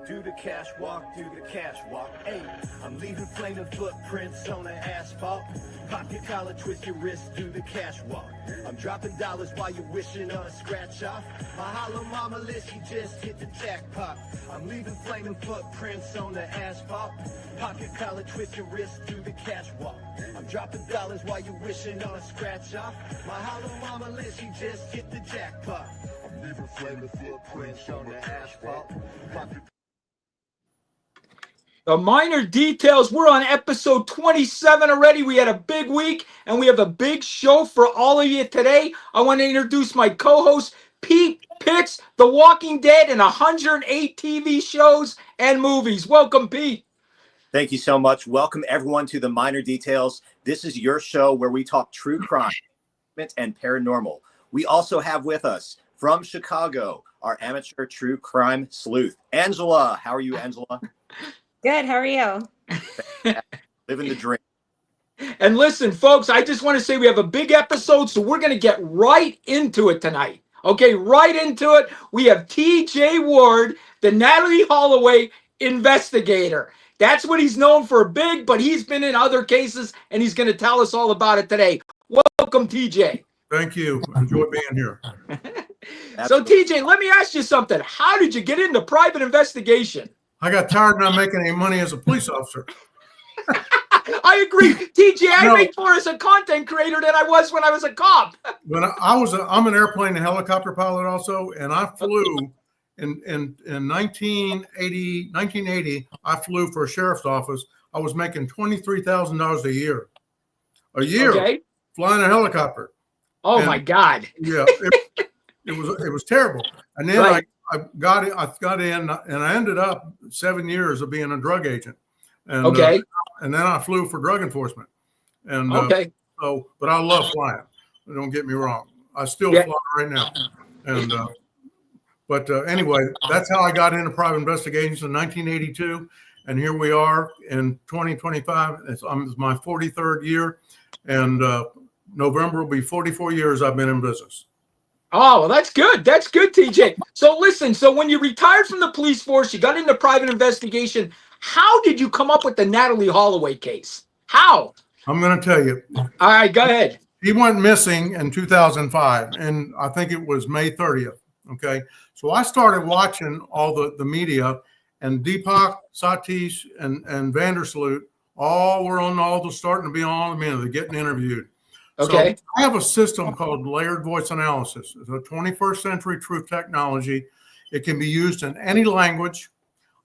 do the cash walk, Hey, I'm leaving flaming footprints on the asphalt. Pop your collar, twist your wrist, do the cash walk. I'm dropping dollars while you're wishing on a scratch off. My hollow mama list, she just hit the jackpot. I'm leaving flaming footprints on the asphalt. Pop your collar, twist your wrist, do the cash walk. I'm dropping dollars while you're wishing on a scratch off. My hollow mama list, she just hit the jackpot. I'm leaving flaming footprints on the asphalt. Pop your The Minor Details. We're on episode 27 already. We had a big week, and we have a big show for all of you today. I want to introduce my co-host, Pete Pitts, The Walking Dead, and 108 TV shows and movies. Welcome, Pete. Thank you so much. Welcome, everyone, to The Minor Details. This is your show where we talk true crime and paranormal. We also have with us, from Chicago, our amateur true crime sleuth, Angela. How are you, Angela? Good. How are you? Living the dream. And listen, folks, I just want to say we have a big episode, so we're going to get right into it tonight. Okay, right into it. We have T.J. Ward, the Natalee Holloway investigator. That's what he's known for big, but he's been in other cases, and he's going to tell us all about it today. Welcome, T.J. Thank you. Enjoy being here. So, T.J., let me ask you something. How did you get into private investigation? I got tired of not making any money as a police officer. I agree. TJ, I make more as a content creator than I was when I was a cop. When I'm an airplane and helicopter pilot also, and I flew in 1980, I flew for a sheriff's office. I was making $23,000 a year. Okay. Flying a helicopter. Oh, and, my God. Yeah, it was terrible. And then I got in, and I ended up 7 years of being a drug agent. And, and then I flew for drug enforcement. And but I love flying. Don't get me wrong. I still fly right now. And but anyway, that's how I got into private investigations in 1982, and here we are in 2025. It's my 43rd year, and November will be 44 years I've been in business. Oh, well, that's good. That's good, TJ. So listen, so when you retired from the police force, you got into private investigation. How did you come up with the Natalee Holloway case? How? I'm going to tell you. All right, go ahead. He went missing in 2005, and I think it was May 30th. Okay. So I started watching all the media, and Deepak, Satish, and Vandersloot all were on starting to be on the media. They're getting interviewed. Okay. So I have a system called layered voice analysis. It's a 21st century truth technology. It can be used in any language.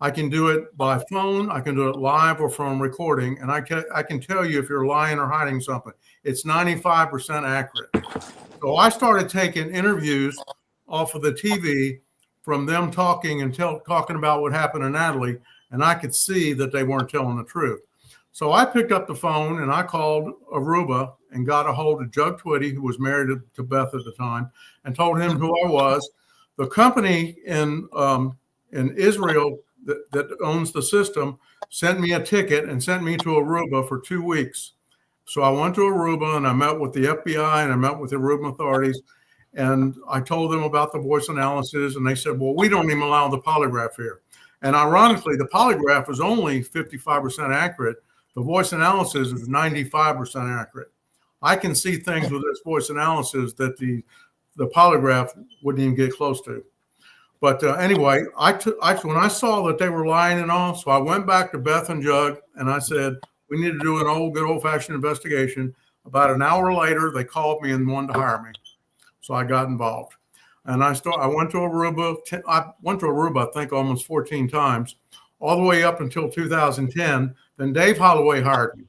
I can do it by phone. I can do it live or from recording. And I can tell you if you're lying or hiding something. It's 95% accurate. So I started taking interviews off of the TV from them talking about what happened to Natalee. And I could see that they weren't telling the truth. So I picked up the phone and I called Aruba and got a hold of Jug Twitty, who was married to Beth at the time, and told him who I was. The company in Israel that owns the system sent me a ticket and sent me to Aruba for 2 weeks. So I went to Aruba and I met with the FBI and I met with the Aruban authorities, and I told them about the voice analysis, and they said, well, we don't even allow the polygraph here. And ironically, the polygraph is only 55% accurate. The voice analysis is 95% accurate. I can see things with this voice analysis that the polygraph wouldn't even get close to. But anyway, when I saw that they were lying and all, so I went back to Beth and Jug and I said, we need to do an good old-fashioned investigation. About an hour later, they called me and wanted to hire me. So I got involved. And I went to Aruba. I think, almost 14 times, all the way up until 2010. Then Dave Holloway hired me.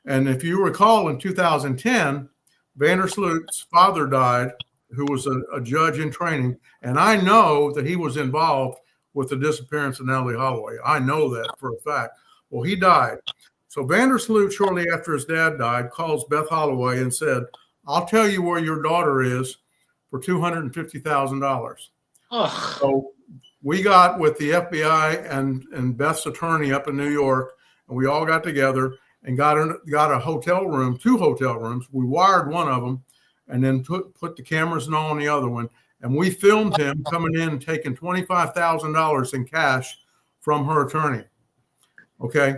And if you recall, in 2010, Vandersloot's father died, who was a judge in training. And I know that he was involved with the disappearance of Natalee Holloway. I know that for a fact. Well, he died. So Vandersloot, shortly after his dad died, calls Beth Holloway and said, I'll tell you where your daughter is for $250,000. So we got with the FBI and Beth's attorney up in New York, and we all got together and got a hotel room, 2 hotel rooms. We wired one of them and then put the cameras on the other one. And we filmed him coming in and taking $25,000 in cash from her attorney. Okay.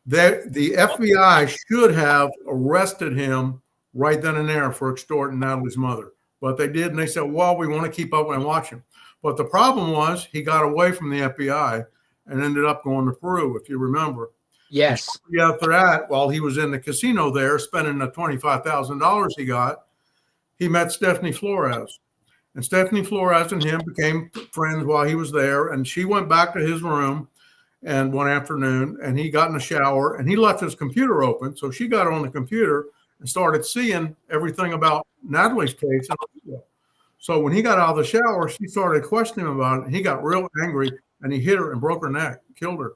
The FBI should have arrested him right then and there for extorting Natalie's mother. But they did, and they said, well, we want to keep up and watch him. But the problem was he got away from the FBI and ended up going to Peru, if you remember. Yes. After that, while he was in the casino there, spending the $25,000 he got, he met Stephanie Flores. And Stephanie Flores and him became friends while he was there. And she went back to his room and one afternoon, and he got in the shower, and he left his computer open. So she got on the computer and started seeing everything about Natalie's case. So when he got out of the shower, she started questioning him about it. He got real angry, and he hit her and broke her neck, killed her.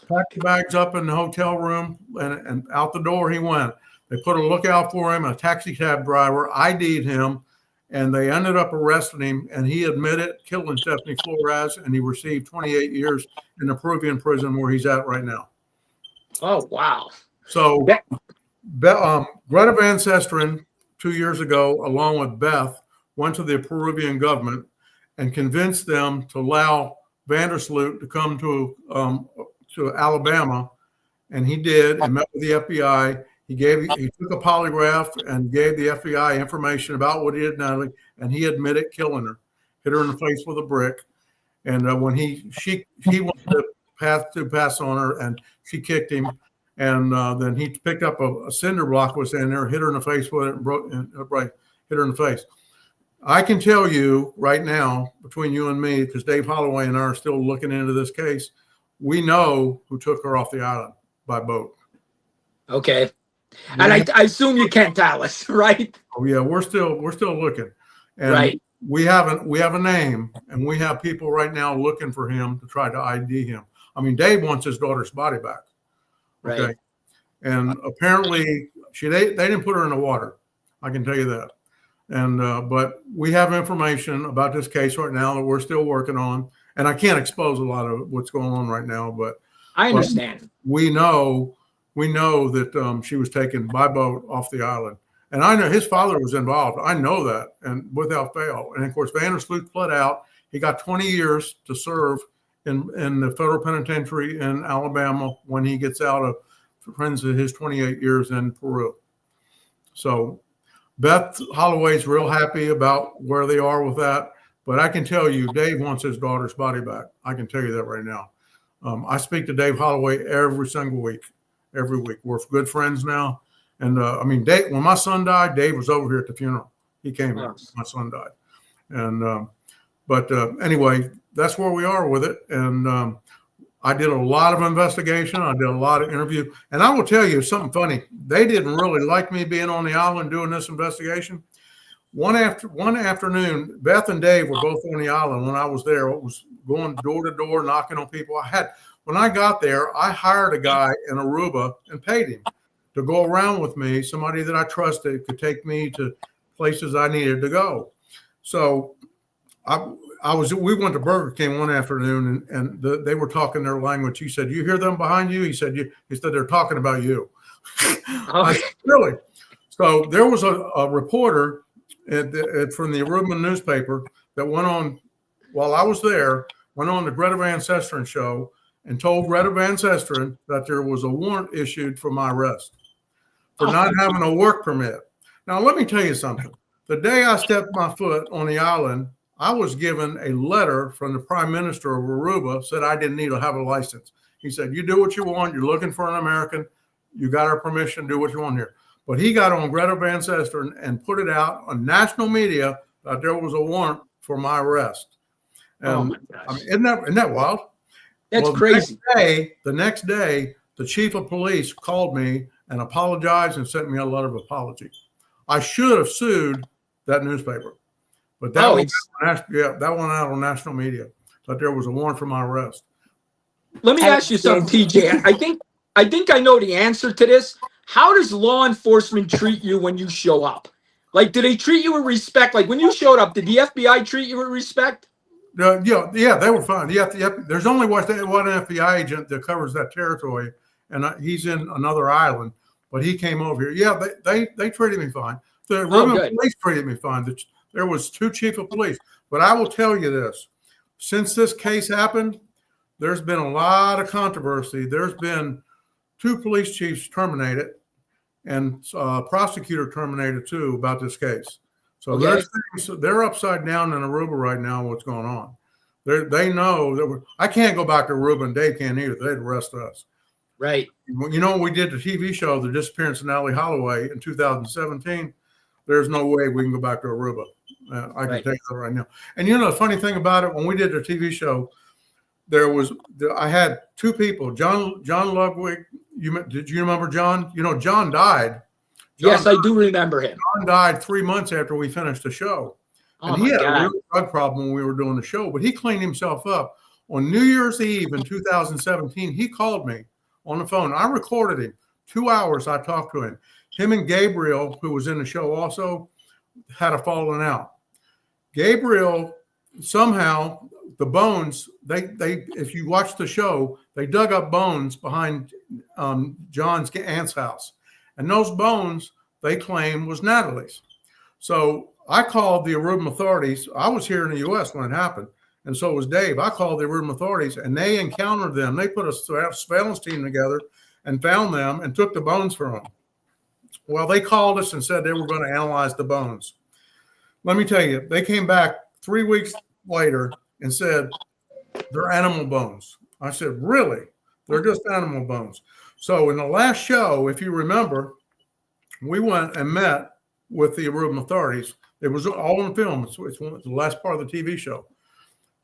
Packed the bags up in the hotel room, and out the door he went. They put a lookout for him, a taxi cab driver ID'd him, and they ended up arresting him, and he admitted killing Stephanie Flores, and he received 28 years in the Peruvian prison where he's at right now. Oh, wow. So Greta Van Susteren 2 years ago, along with Beth, went to the Peruvian government and convinced them to allow Vandersloot to come to Alabama, and he did, and met with the FBI. He took a polygraph and gave the FBI information about what he did, Natalie, and he admitted killing her, hit her in the face with a brick. And when she went to pass on her, and she kicked him, and then he picked up a cinder block was in there, hit her in the face with it, and hit her in the face. I can tell you right now, between you and me, because Dave Holloway and I are still looking into this case, we know who took her off the island by boat. Okay. And I assume you can't tell us, right? Oh yeah, we're still looking, and right. we have a name, and we have people right now looking for him to try to ID him. I mean, Dave wants his daughter's body back. Okay, Right. and apparently they didn't put her in the water. I can tell you that. And but we have information about this case right now that we're still working on, and I can't expose a lot of what's going on right now, but I understand. we know that she was taken by boat off the island. And I know his father was involved. I know that, and without fail. And of course, Vandersloot pled out. He got 20 years to serve in the federal penitentiary in Alabama when he gets out of his 28 years in Peru. So Beth Holloway's real happy about where they are with that. But I can tell you, Dave wants his daughter's body back. I can tell you that right now. I speak to Dave Holloway every single week. Every week. We're good friends now. And I mean, Dave, when my son died, Dave was over here at the funeral. He came here. My son died. And but anyway, that's where we are with it. And I did a lot of investigation. I did a lot of interview. And I will tell you something funny. They didn't really like me being on the island doing this investigation. One afternoon, Beth and Dave were both on the island when I was there. It was going door to door, knocking on people. When I got there, I hired a guy in Aruba and paid him to go around with me, somebody that I trusted could take me to places I needed to go. So we went to Burger King one afternoon, and they were talking their language. He said, "You hear them behind you?" He said, "They're talking about you." I said, "Really?" So there was a reporter from the Aruban newspaper that went on while I was there, went on the Greta Van Susteren show, and told Greta Van Susteren that there was a warrant issued for my arrest for not having a work permit. Now, let me tell you something. The day I stepped my foot on the island, I was given a letter from the Prime Minister of Aruba said I didn't need to have a license. He said, "You do what you want. You're looking for an American. You got our permission. Do what you want here." But he got on Greta Van Susteren and put it out on national media that there was a warrant for my arrest. And my gosh. I mean, isn't that wild? That's crazy. The next day, the chief of police called me and apologized and sent me a letter of apology. I should have sued that newspaper, but that went out on national media that there was a warrant for my arrest. Let me ask you something, TJ. I think I know the answer to this. How does law enforcement treat you when you show up? Like, do they treat you with respect? Like when you showed up, did the FBI treat you with respect? Yeah, they were fine. There's only one FBI agent that covers that territory, and he's in another island. But he came over here. Yeah, they treated me fine. The Aruban police treated me fine. There was two chief of police. But I will tell you this: since this case happened, there's been a lot of controversy. There's been 2 police chiefs terminated and prosecutor terminated too about this case. So Okay. they're upside down in Aruba right now. What's going on? They know that I can't go back to Aruba, and Dave can't either. They'd arrest us. Right. You know, when we did the TV show, The Disappearance of Natalie Holloway in 2017, there's no way we can go back to Aruba. I can Right. tell you that right now. And you know, the funny thing about it, when we did the TV show, I had 2 people, John Ludwig. Did you remember John? You know, John died. Yes, I do remember him. John died 3 months after we finished the show. Oh And he my had a God. real drug problem when we were doing the show, but he cleaned himself up. On New Year's Eve in 2017, he called me on the phone. I recorded him. 2 hours I talked to him. Him and Gabriel, who was in the show also, had a falling out. Gabriel, somehow, the bones, they if you watch the show, they dug up bones behind John's aunt's house. And those bones, they claim, was Natalie's. So I called the Aruban authorities. I was here in the U.S. when it happened, and so was Dave. I called the Aruban authorities, and they encountered them. They put a surveillance team together and found them and took the bones from them. Well, they called us and said they were going to analyze the bones. Let me tell you, they came back 3 weeks later and said, they're animal bones. I said, really? They're just animal bones. So in the last show, if you remember, we went and met with the Aruban authorities. It was all in film. It's the last part of the TV show.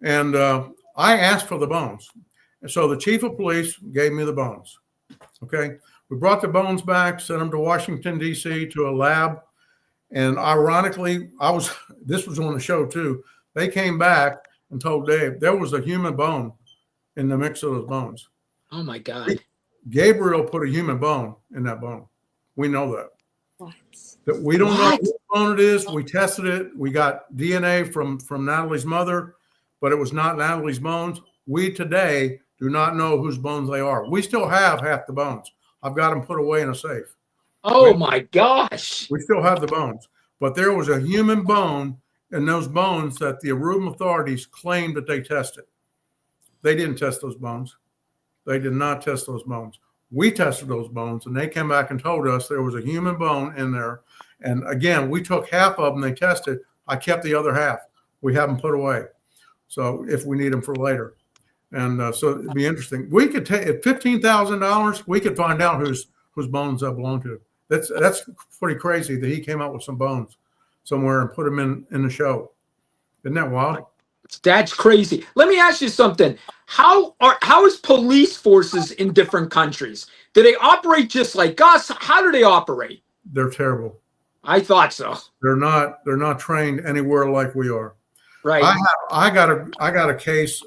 And I asked for the bones. And so the chief of police gave me the bones. Okay. We brought the bones back, sent them to Washington, D.C. to a lab. And ironically, this was on the show too. They came back and told Dave there was a human bone in the mix of those bones. Oh my God. Gabriel put a human bone in that bone. We know that. What? That we don't know What? what bone it is. We tested it. We got DNA from Natalie's mother, but it was not Natalie's bones. We today do not know whose bones they are. We still have half the bones. I've got them put away in a safe. Oh my gosh. We still have the bones, but there was a human bone in those bones that the Aruban authorities claimed that they tested. They didn't test those bones. They did not test those bones. We tested those bones, and they came back and told us there was a human bone in there. And again, we took half of them. They tested. I kept the other half. We have them put away. So if we need them for later. And so it'd be interesting. We could take at $15,000, we could find out whose bones that belong to. That's pretty crazy that he came up with some bones somewhere and put them in the show. Isn't that wild? That's crazy. Let me ask you something. How is police forces in different countries? Do they operate just like us? How do they operate? They're terrible. I thought so. They're not trained anywhere like we are. Right. I got a case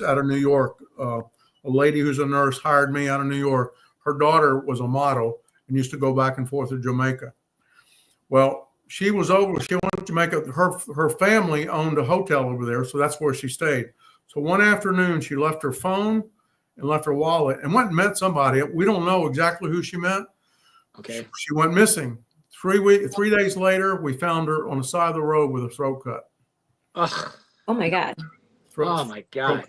out of New York. A lady who's a nurse hired me out of New York. Her daughter was a model and used to go back and forth to Jamaica. Well, she went to Jamaica. Her family owned a hotel over there, so that's where she stayed. So one afternoon, she left her phone and left her wallet and went and met somebody. We don't know exactly who she met. Okay. She went missing. 3 days later, we found her on the side of the road with a throat cut. Ugh. Oh my God. Oh my God.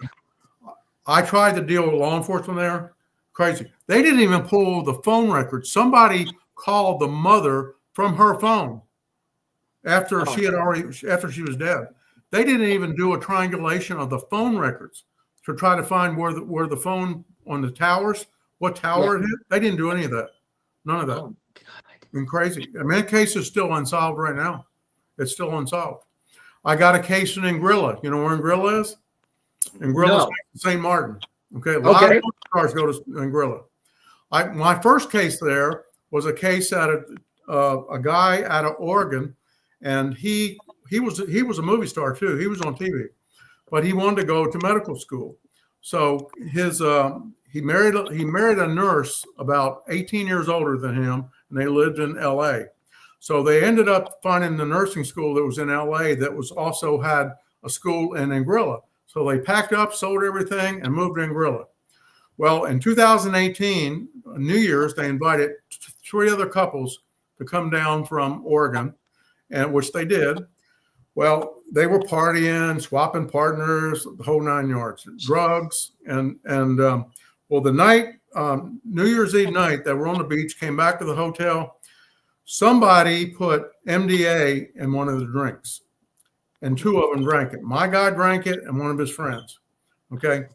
I tried to deal with law enforcement there. Crazy. They didn't even pull the phone record. Somebody called the mother from her phone after she was dead. They didn't even do a triangulation of the phone records to try to find where the phone on the towers, what tower it hit. They didn't do any of that. None of that. Oh God. Been crazy. I mean, that case is still unsolved right now. It's still unsolved. I got a case in Anguilla. You know where Anguilla is? Anguilla is St. Martin. Okay. A lot of cars go to Anguilla. My first case there was a case out of a guy out of Oregon, and he was a movie star too. He was on TV, but he wanted to go to medical school. So he married a nurse about 18 years older than him, and they lived in L.A. So they ended up finding the nursing school that was in L.A. that was also had a school in Anguilla. So they packed up, sold everything, and moved to Anguilla. Well, in 2018, New Year's, they invited 3 other couples to come down from Oregon, and which they did. Well, they were partying, swapping partners, the whole 9 yards, drugs, and well, the night, New Year's Eve night that we're on the beach, came back to the hotel. Somebody put MDA in one of the drinks, and 2 of them drank it. My guy drank it, and one of his friends. Okay,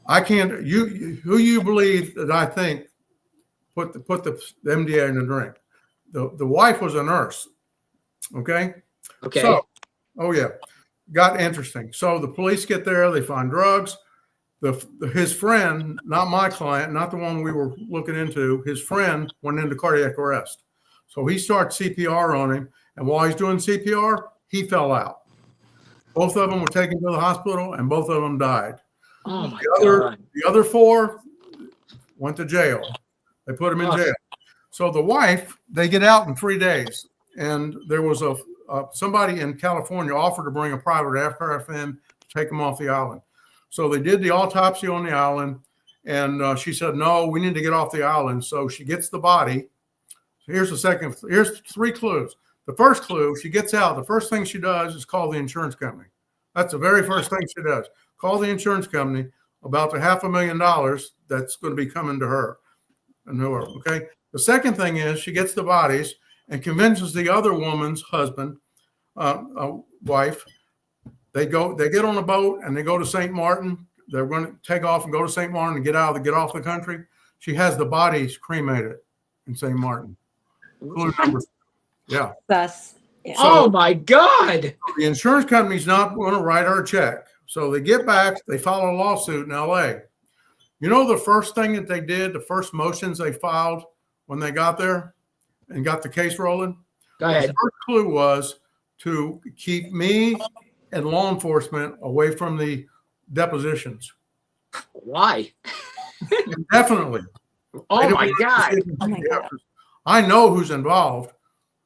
I can't. Who you believe that I think put the MDA in the drink? The wife was a nurse. Okay. Okay. So, oh yeah, got interesting. So the police get there, they find drugs. His friend, not my client, not the one we were looking into, his friend went into cardiac arrest. So he starts CPR on him, and while he's doing CPR, he fell out. Both of them were taken to the hospital, and both of them died. Oh my God. The other 4 went to jail. They put him in jail. So the wife, they get out in 3 days, and there was somebody in California offered to bring a private aircraft in to take him off the island. So they did the autopsy on the island, and she said, no, we need to get off the island. So she gets the body. Here's 3 clues. The first clue, she gets out. The first thing she does is call the insurance company. That's the very first thing she does. Call the insurance company about the $500,000 that's going to be coming to her and whoever. Okay. The second thing is she gets the bodies and convinces the other woman's husband, wife. They get on a boat and they go to St. Martin. They're going to take off and go to St. Martin and get off the country. She has the bodies cremated in St. Martin. Clue number. Yeah. Thus, yeah. Oh my God. The insurance company's not going to write her a check. So they get back, they file a lawsuit in LA. You know the first thing that they did, the first motions they filed when they got there and got the case rolling? Go ahead. The first clue was to keep me and law enforcement away from the depositions. Why? Definitely. Oh my God. Oh my God. I know who's involved.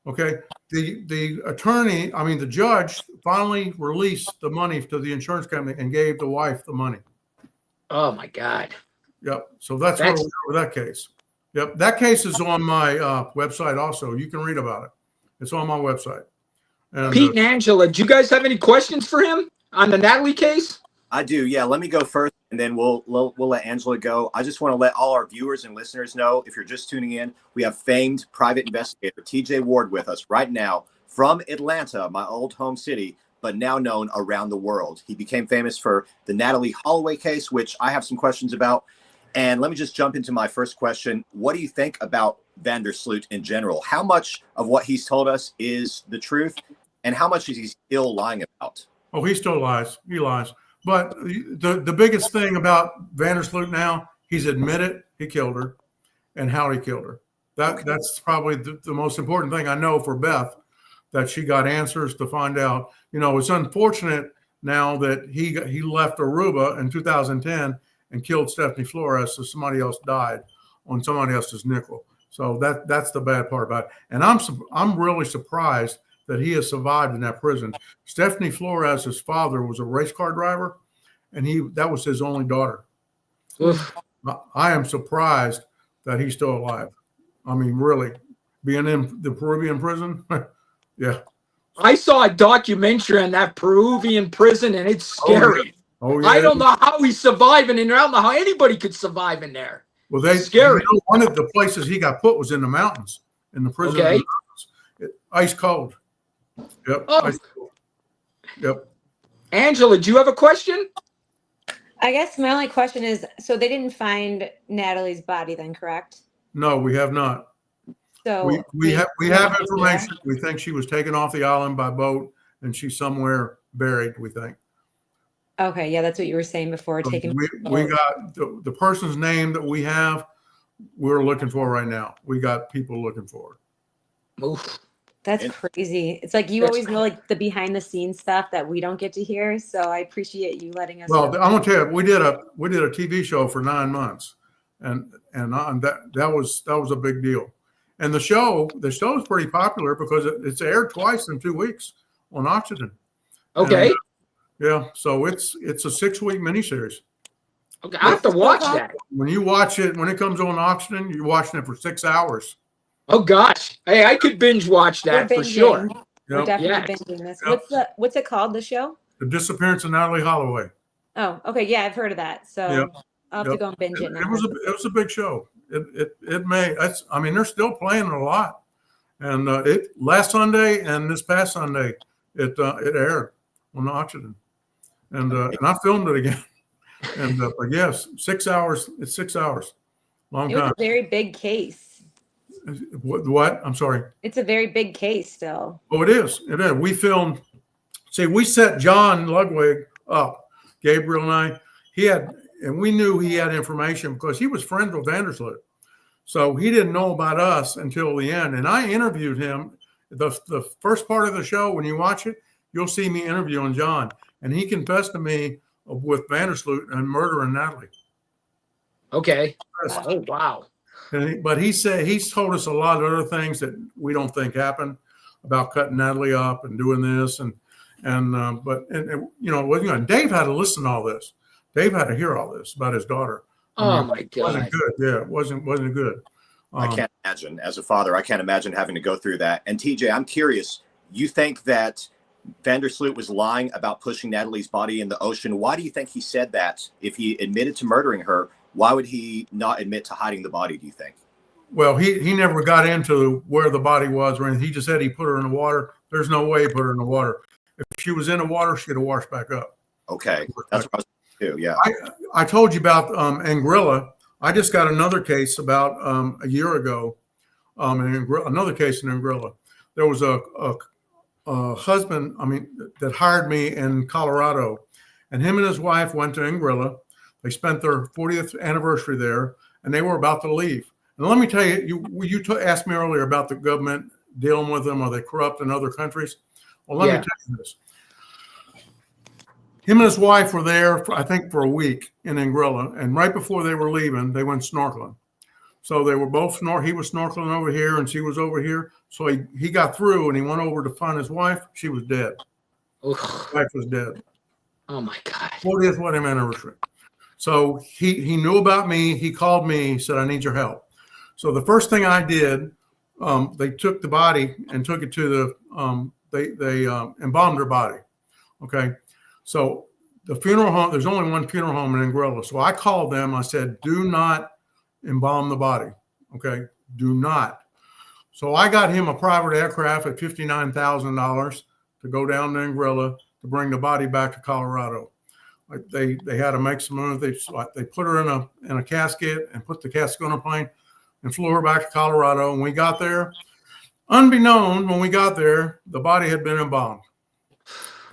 Okay. The attorney, the judge finally released the money to the insurance company and gave the wife the money. Oh my God. Yep. So that's where we are with that case. Yep. That case is on my website also. You can read about it. It's on my website. And, Pete and Angela, do you guys have any questions for him on the Natalie case? I do. Yeah. Let me go first, and then we'll let Angela go. I just want to let all our viewers and listeners know, if you're just tuning in, we have famed private investigator TJ Ward with us right now from Atlanta, my old home city, but now known around the world. He became famous for the Natalie Holloway case, which I have some questions about. And let me just jump into my first question. What do you think about Vandersloot in general? How much of what he's told us is the truth, and how much is he still lying about? Oh, he still lies. He lies. But the biggest thing about Vandersloot now, he's admitted he killed her and how he killed her. That's probably the most important thing I know for Beth, that she got answers to find out. It's unfortunate now that he left Aruba in 2010 and killed Stephanie Flores, so somebody else died on somebody else's nickel. So that's the bad part about it. And I'm really surprised that he has survived in that prison. Stephanie Flores, his father, was a race car driver, and that was his only daughter. Oof. I am surprised that he's still alive. Really, being in the Peruvian prison, yeah. I saw a documentary on that Peruvian prison, and it's scary. Oh, yeah. I don't know how he's surviving in there. I don't know how anybody could survive in there. Well, scary. One of the places he got put was in the mountains, in the prison. Okay. Ice cold. Yep. Oh. Ice cold. Yep. Angela, do you have a question? I guess my only question is, so they didn't find Natalie's body then, correct? No, we have not. So we have information. We think she was taken off the island by boat, and she's somewhere buried, we think. Okay, yeah, that's what you were saying before. We got the person's name that we have. We're looking for right now. We got people looking for her. Oof. That's crazy. It's like you always know like the behind the scenes stuff that we don't get to hear. So I appreciate you letting us Well, know. I'm gonna tell you, we did a TV show for 9 months, and that was a big deal. And the show is pretty popular because it's aired twice in 2 weeks on Oxygen. Okay. And, yeah, so it's a 6-week miniseries. Okay, I have to watch that. When you watch it, when it comes on Oxygen, you're watching it for 6 hours. Oh gosh. Hey, I could binge watch that We're for sure. binging. We're Yep. definitely Yes. binging this. Yep. What's it called, the show? The Disappearance of Natalie Holloway. Oh, okay. Yeah, I've heard of that. So Yep. I'll have to Yep. go and binge it now. It was a big show. It may. I mean, they're still playing it a lot. And it last Sunday and this past Sunday, it aired on Oxygen, and I filmed it again. And but yes, 6 hours. It's 6 hours, long It was time. a very big case. What? I'm sorry. It's a very big case still. Oh, it is. It is. We filmed. See, we set John Ludwig up, Gabriel and I. And we knew he had information because he was friends with Vandersloot. So he didn't know about us until the end. And I interviewed him. The first part of the show, when you watch it, you'll see me interviewing John. And he confessed to me with Vandersloot and murdering Natalie. Okay. Oh, wow. But he said he's told us a lot of other things that we don't think happened about cutting Natalie up and doing this and Dave had to listen to all this. Dave had to hear all this about his daughter. Oh my It wasn't God. good. Yeah, it wasn't good. I can't imagine, as a father, I can't imagine having to go through that. And TJ, I'm curious, you think that Vandersloot was lying about pushing Natalie's body in the ocean? Why do you think he said that? If he admitted to murdering her, why would he not admit to hiding the body, do you think? Well, he never got into where the body was or anything. He just said he put her in the water. There's no way he put her in the water. If she was in the water, she'd have washed back up. Okay, that's what I was too. Yeah. I told you about Anguilla. I just got another case about a year ago. Another case in Anguilla. There was a husband, that hired me in Colorado, and him and his wife went to Anguilla. They spent their 40th anniversary there, and they were about to leave. And let me tell you, you asked me earlier about the government dealing with them. Are they corrupt in other countries? Well, let me tell you this. Him and his wife were there, I think, for a week in Anguilla, and right before they were leaving, they went snorkeling. So they were both he was snorkeling over here, and she was over here. So he got through, and he went over to find his wife. She was dead. Oof. His wife was dead. Oh my God. 40th wedding anniversary. So he knew about me. He called me. He said, "I need your help." So the first thing I did, they took the body and took it to the they embalmed her body. Okay. So the funeral home, there's only one funeral home in Anguilla. So I called them. I said, "Do not embalm the body." Okay. Do not. So I got him a private aircraft at $59,000 to go down to Anguilla to bring the body back to Colorado. Like they had to make some money. They put her in a casket and put the casket on a plane and flew her back to Colorado. And we got there, unbeknown, when we got there, the body had been embalmed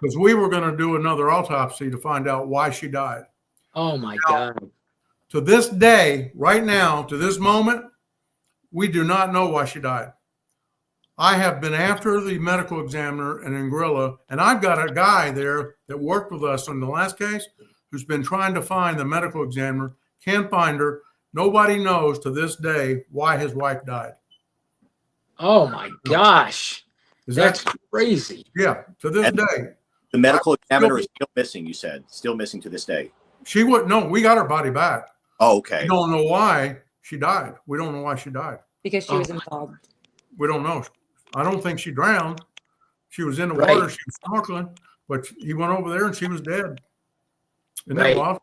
because we were going to do another autopsy to find out why she died. Oh my God. To this day, right now, to this moment, we do not know why she died. I have been after the medical examiner in Anguilla, and I've got a guy there that worked with us on the last case who's been trying to find the medical examiner, can't find her. Nobody knows to this day why his wife died. Oh my gosh. Is That's that crazy. yeah? To this day, The medical examiner is still missing, you said. Still missing to this day. she would no. We got her body back. Oh, okay. We don't know why she died. We don't know why she died. Because she was involved. We don't know. I don't think she drowned. She was in the Right. water. She was snorkeling, but he went over there and she was dead. Isn't Right. that awful?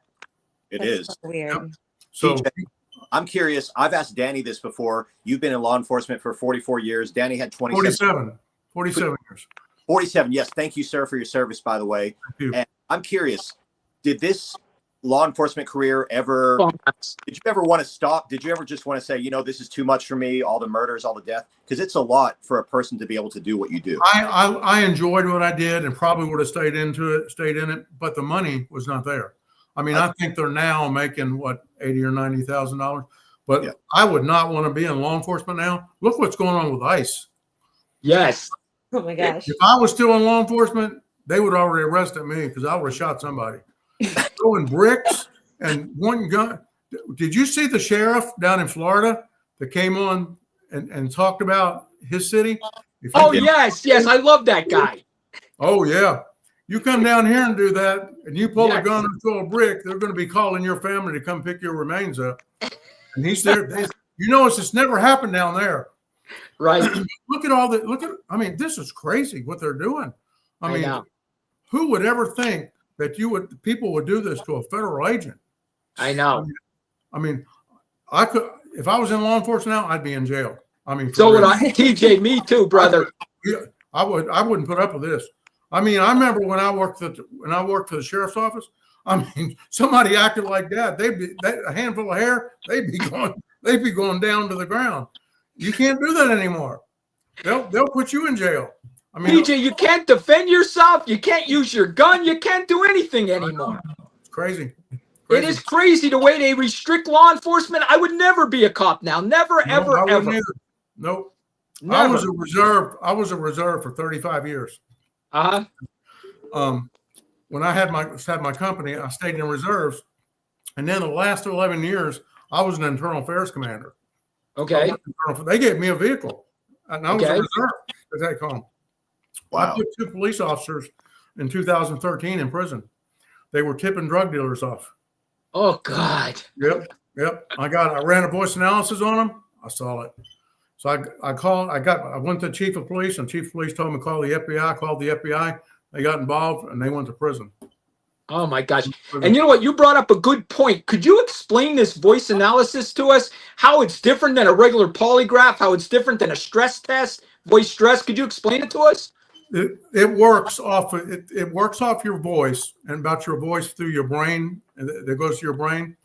It That's is. so weird. So TJ, I'm curious. I've asked Danny this before. You've been in law enforcement for 44 years. Danny had 47 47 years. 47. Yes. Thank you, sir, for your service, by the way. Thank you. And I'm curious, did this law enforcement career ever, did you ever want to stop? Did you ever just want to say, this is too much for me, all the murders, all the death? Because it's a lot for a person to be able to do what you do. I enjoyed what I did and probably would have stayed in it, but the money was not there. I mean, I think they're now making what, $80,000 or $90,000, but Yeah. I would not want to be in law enforcement now. Look what's going on with ICE. Yes. Oh my gosh. If I was still in law enforcement, they would already arrested me because I would have shot somebody. Throwing bricks and one gun. Did you see the sheriff down in Florida that came on and talked about his city? If you Oh get- yes. I love that guy. Oh yeah. You come down here and do that, and you pull a Yes. gun and throw a brick, they're going to be calling your family to come pick your remains up. And he's there. It's just never happened down there. Right. Look at all the I mean, this is crazy what they're doing. I mean, know. who would ever think that people would do this to a federal agent? I know. I mean, I could, if I was in law enforcement now, I'd be in jail. I mean, So would I. TJ, me too, brother. I wouldn't put up with this. I mean, I remember when I worked for the sheriff's office. I mean, somebody acted like that. A handful of hair. They'd be going down to the ground. You can't do that anymore. They'll put you in jail. I mean, TJ, you can't defend yourself. You can't use your gun. You can't do anything anymore. it's crazy. It is crazy the way they restrict law enforcement. I would never be a cop now. Never, No, ever, I wouldn't ever. either. Nope. Never. I was a reserve for 35 years. Uh-huh. When I had my company, I stayed in reserves, and then the last 11 years, I was an internal affairs commander. Okay. They gave me a vehicle, and I was a Okay. reserve, as they call them. Wow. I put 2 police officers in 2013 in prison. They were tipping drug dealers off. Oh, God. Yep. I ran a voice analysis on them. I saw it. So I went to the chief of police, and chief of police told me to call the FBI. I called the FBI. They got involved, and they went to prison. Oh, my gosh. And you know what? You brought up a good point. Could you explain this voice analysis to us? How it's different than a regular polygraph? How it's different than a stress test? Voice stress? Could you explain it to us? It works off your voice and about your voice through your brain, and that goes to your brain.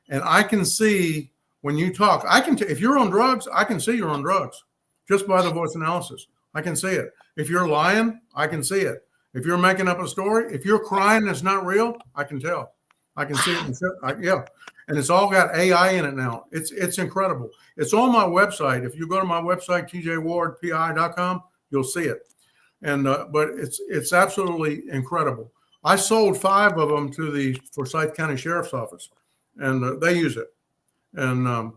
And I can see when you talk. If you're on drugs, I can see you're on drugs just by the voice analysis. I can see it. If you're lying, I can see it. If you're making up a story, if you're crying that's not real, I can tell. I can see it. Yeah. And it's all got AI in it now. It's incredible. It's on my website. If you go to my website, tjwardpi.com, you'll see it. And but it's absolutely incredible. I sold 5 of them to the Forsyth County Sheriff's Office, and they use it. And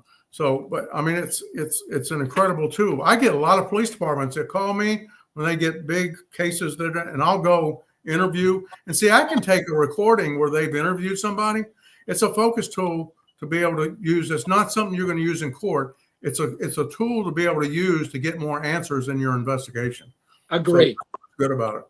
but I mean, it's an incredible tool. I get a lot of police departments that call me when they get big cases and I'll go interview. And see, I can take a recording where they've interviewed somebody. It's a focus tool to be able to use. It's not something you're going to use in court. It's a tool to be able to use to get more answers in your investigation. Agree. So, good about it.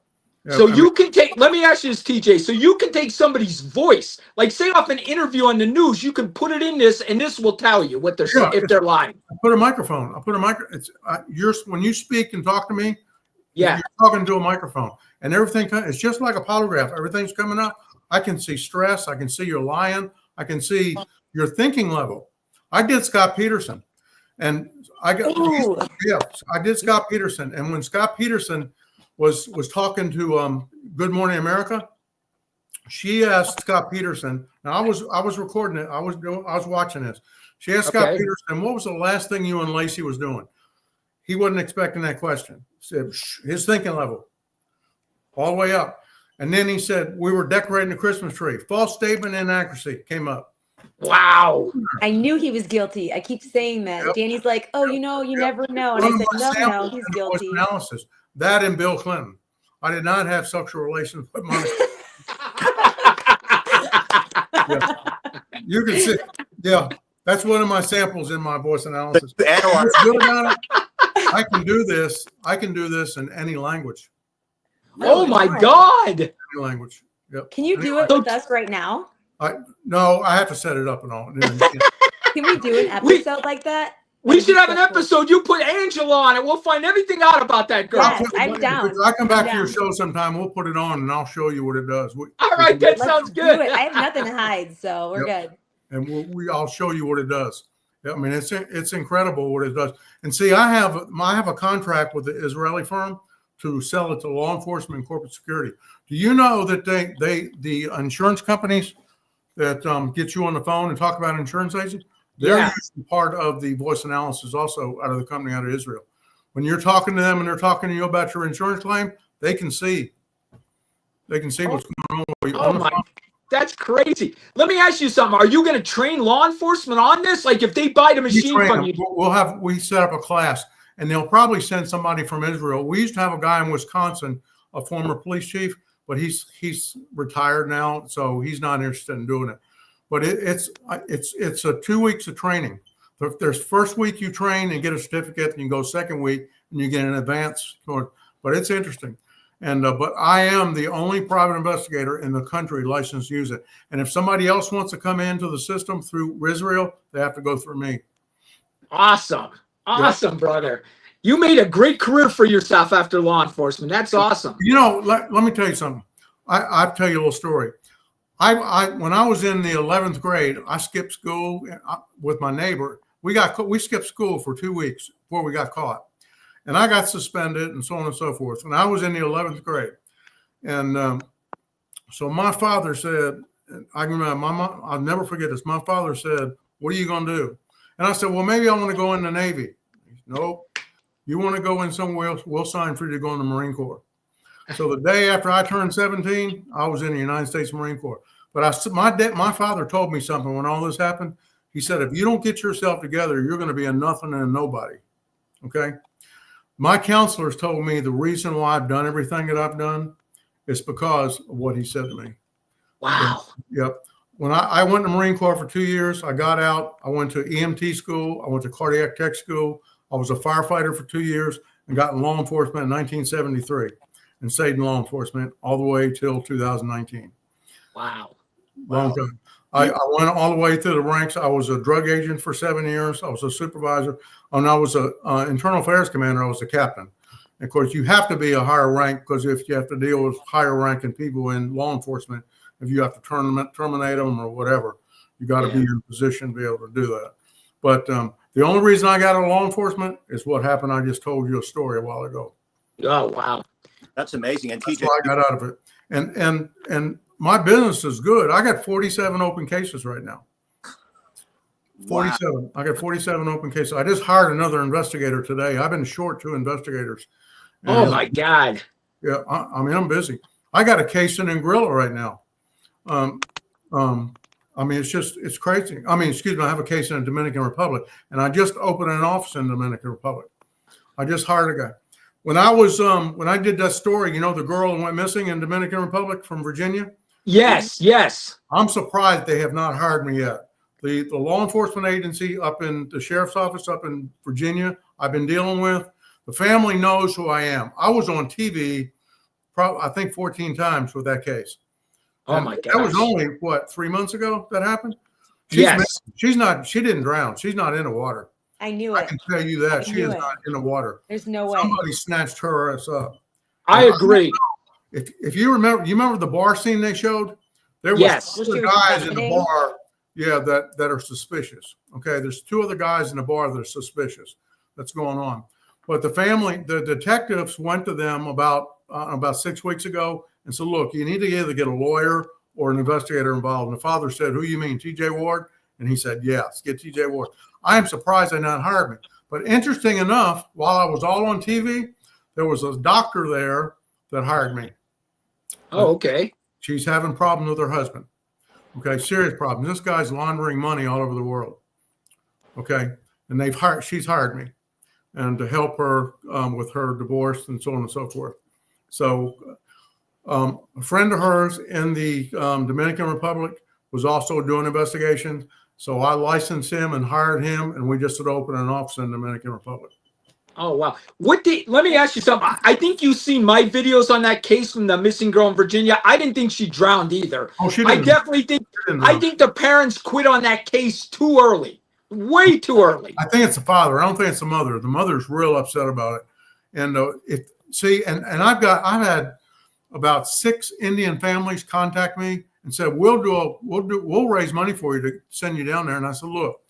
Yeah, So you can take, let me ask you this, TJ. So you can take somebody's voice, like say off an interview on the news, you can put it in this and this will tell you what they're saying, if they're lying. I put a microphone. When you speak and talk to me, Yeah. you're talking to a microphone, and everything. It's just like a polygraph. Everything's coming up. I can see stress. I can see you're lying. I can see your thinking level. I did Scott Peterson, and I did Scott Peterson, and when Scott Peterson was talking to Good Morning America, she asked Scott Peterson. Now I was recording it. I was watching this. She asked Scott Peterson, "What was the last thing you and Lacey was doing?" He wasn't expecting that question. Said his thinking level all the way up, and then he said, "We were decorating the Christmas tree." False statement, inaccuracy came up. Wow. I knew he was guilty. I keep saying that. Yep. Danny's like, "Oh, you never know." And I said, "No, he's guilty." Analysis. That and Bill Clinton. I did not have sexual relations with Monica. Yeah. You can see. Yeah, that's one of my samples in my voice analysis. What's good about it? I can do this. I can do this in any language. Oh my God. Any language. Yep. Can you do it with us right now? No, I have to set it up and all. Can we do an episode like that? We should have an episode. You put Angela on it. We'll find everything out about that girl. Yes, I'm down. If I come back I'm to your down. show sometime, we'll put it on and I'll show you what it does. All right, that Let's sounds do good. it. I have nothing to hide, so we're good. And I'll show you what it does. I mean, it's incredible what it does. And see, I have a contract with the Israeli firm to sell it to law enforcement and corporate security. Do you know that the insurance companies that get you on the phone and talk about insurance agents, they're using part of the voice analysis also out of the company out of Israel. When you're talking to them and they're talking to you about your insurance claim, they can see what's going on with you. Oh my, that's crazy. Let me ask you something. Are you going to train law enforcement on this? Like if they buy the machine from you? We set up a class and they'll probably send somebody from Israel. We used to have a guy in Wisconsin, a former police chief, but he's retired now, so he's not interested in doing it. But it's 2 weeks of training. There's first week you train and get a certificate, and you go second week and you get an advance. But it's interesting. And but I am the only private investigator in the country licensed to use it. And if somebody else wants to come into the system through Israel, they have to go through me. Awesome. Awesome, brother. You made a great career for yourself after law enforcement. That's awesome. You know, let me tell you something. I'll tell you a little story. When I was in the 11th grade, I skipped school with my neighbor. We skipped school for 2 weeks before we got caught. And I got suspended and so on and so forth. And I was in the 11th grade. And so my father said, I remember I'll never forget this. My father said, "What are you going to do?" And I said, "Well, maybe I want to go in the Navy." He said, "Nope. You want to go in somewhere else, we'll sign for you to go in the Marine Corps." So the day after I turned 17, I was in the United States Marine Corps. But my father told me something when all this happened. He said, "If you don't get yourself together, you're going to be a nothing and a nobody." Okay. My counselors told me the reason why I've done everything that I've done is because of what he said to me. Wow. Yep. When I went to Marine Corps for 2 years, I got out. I went to EMT school. I went to cardiac tech school. I was a firefighter for 2 years and got in law enforcement in 1973 and stayed in law enforcement all the way till 2019. Wow. Long time. I went all the way through the ranks. I was a drug agent for 7 years. I was a supervisor. And I was a internal affairs commander. I was a captain. And of course, you have to be a higher rank because if you have to deal with higher ranking people in law enforcement, if you have to terminate them or whatever, you got to be in a position to be able to do that. But the only reason I got out of law enforcement is what happened. I just told you a story a while ago. Oh, wow. That's amazing. And That's TJ, why I got out of it. And my business is good. I got 47 open cases right now. 47. Wow. I got 47 open cases. I just hired another investigator today. I've been short 2 investigators. Oh my God. Yeah, I mean, I'm busy. I got a case in Anguilla right now. I mean, it's crazy. I mean, excuse me, I have a case in the Dominican Republic, and I just opened an office in the Dominican Republic. I just hired a guy. When I did that story, you know, the girl who went missing in Dominican Republic from Virginia? Yes, yes. I'm surprised they have not hired me yet. The law enforcement agency up in the sheriff's office up in Virginia, I've been dealing with. The family knows who I am. I was on TV, I think 14 times with that case. Oh my God. That was only, 3 months ago that happened? She didn't drown. She's not in the water. I knew it. I can tell you that. She is not in the water. There's no way. Somebody snatched her ass up. I agree. If you remember the bar scene they showed? There was 2 other guys in the bar, that are suspicious. Okay, there's 2 other guys in the bar that are suspicious. That's going on. But the detectives went to them about 6 weeks ago and said, "Look, you need to either get a lawyer or an investigator involved." And the father said, "Who you mean, TJ Ward?" And he said, "Yes, get TJ Ward." I am surprised they not hired me. But interesting enough, while I was all on TV, there was a doctor there that hired me. Oh, okay. She's having problems with her husband. Okay, serious problems. This guy's laundering money all over the world. Okay, and she's hired me, and to help her with her divorce and so on and so forth. So a friend of hers in the Dominican Republic was also doing investigations. So I licensed him and hired him, and we just had opened an office in the Dominican Republic. Oh, wow. Let me ask you something. I think you've seen my videos on that case from the missing girl in Virginia. I didn't think she drowned either. Oh, she didn't. I think the parents quit on that case too early. Way too early. I think it's the father. I don't think it's the mother. The mother's real upset about it. And I've had about 6 Indian families contact me and said, we'll raise money for you to send you down there. And I said, look,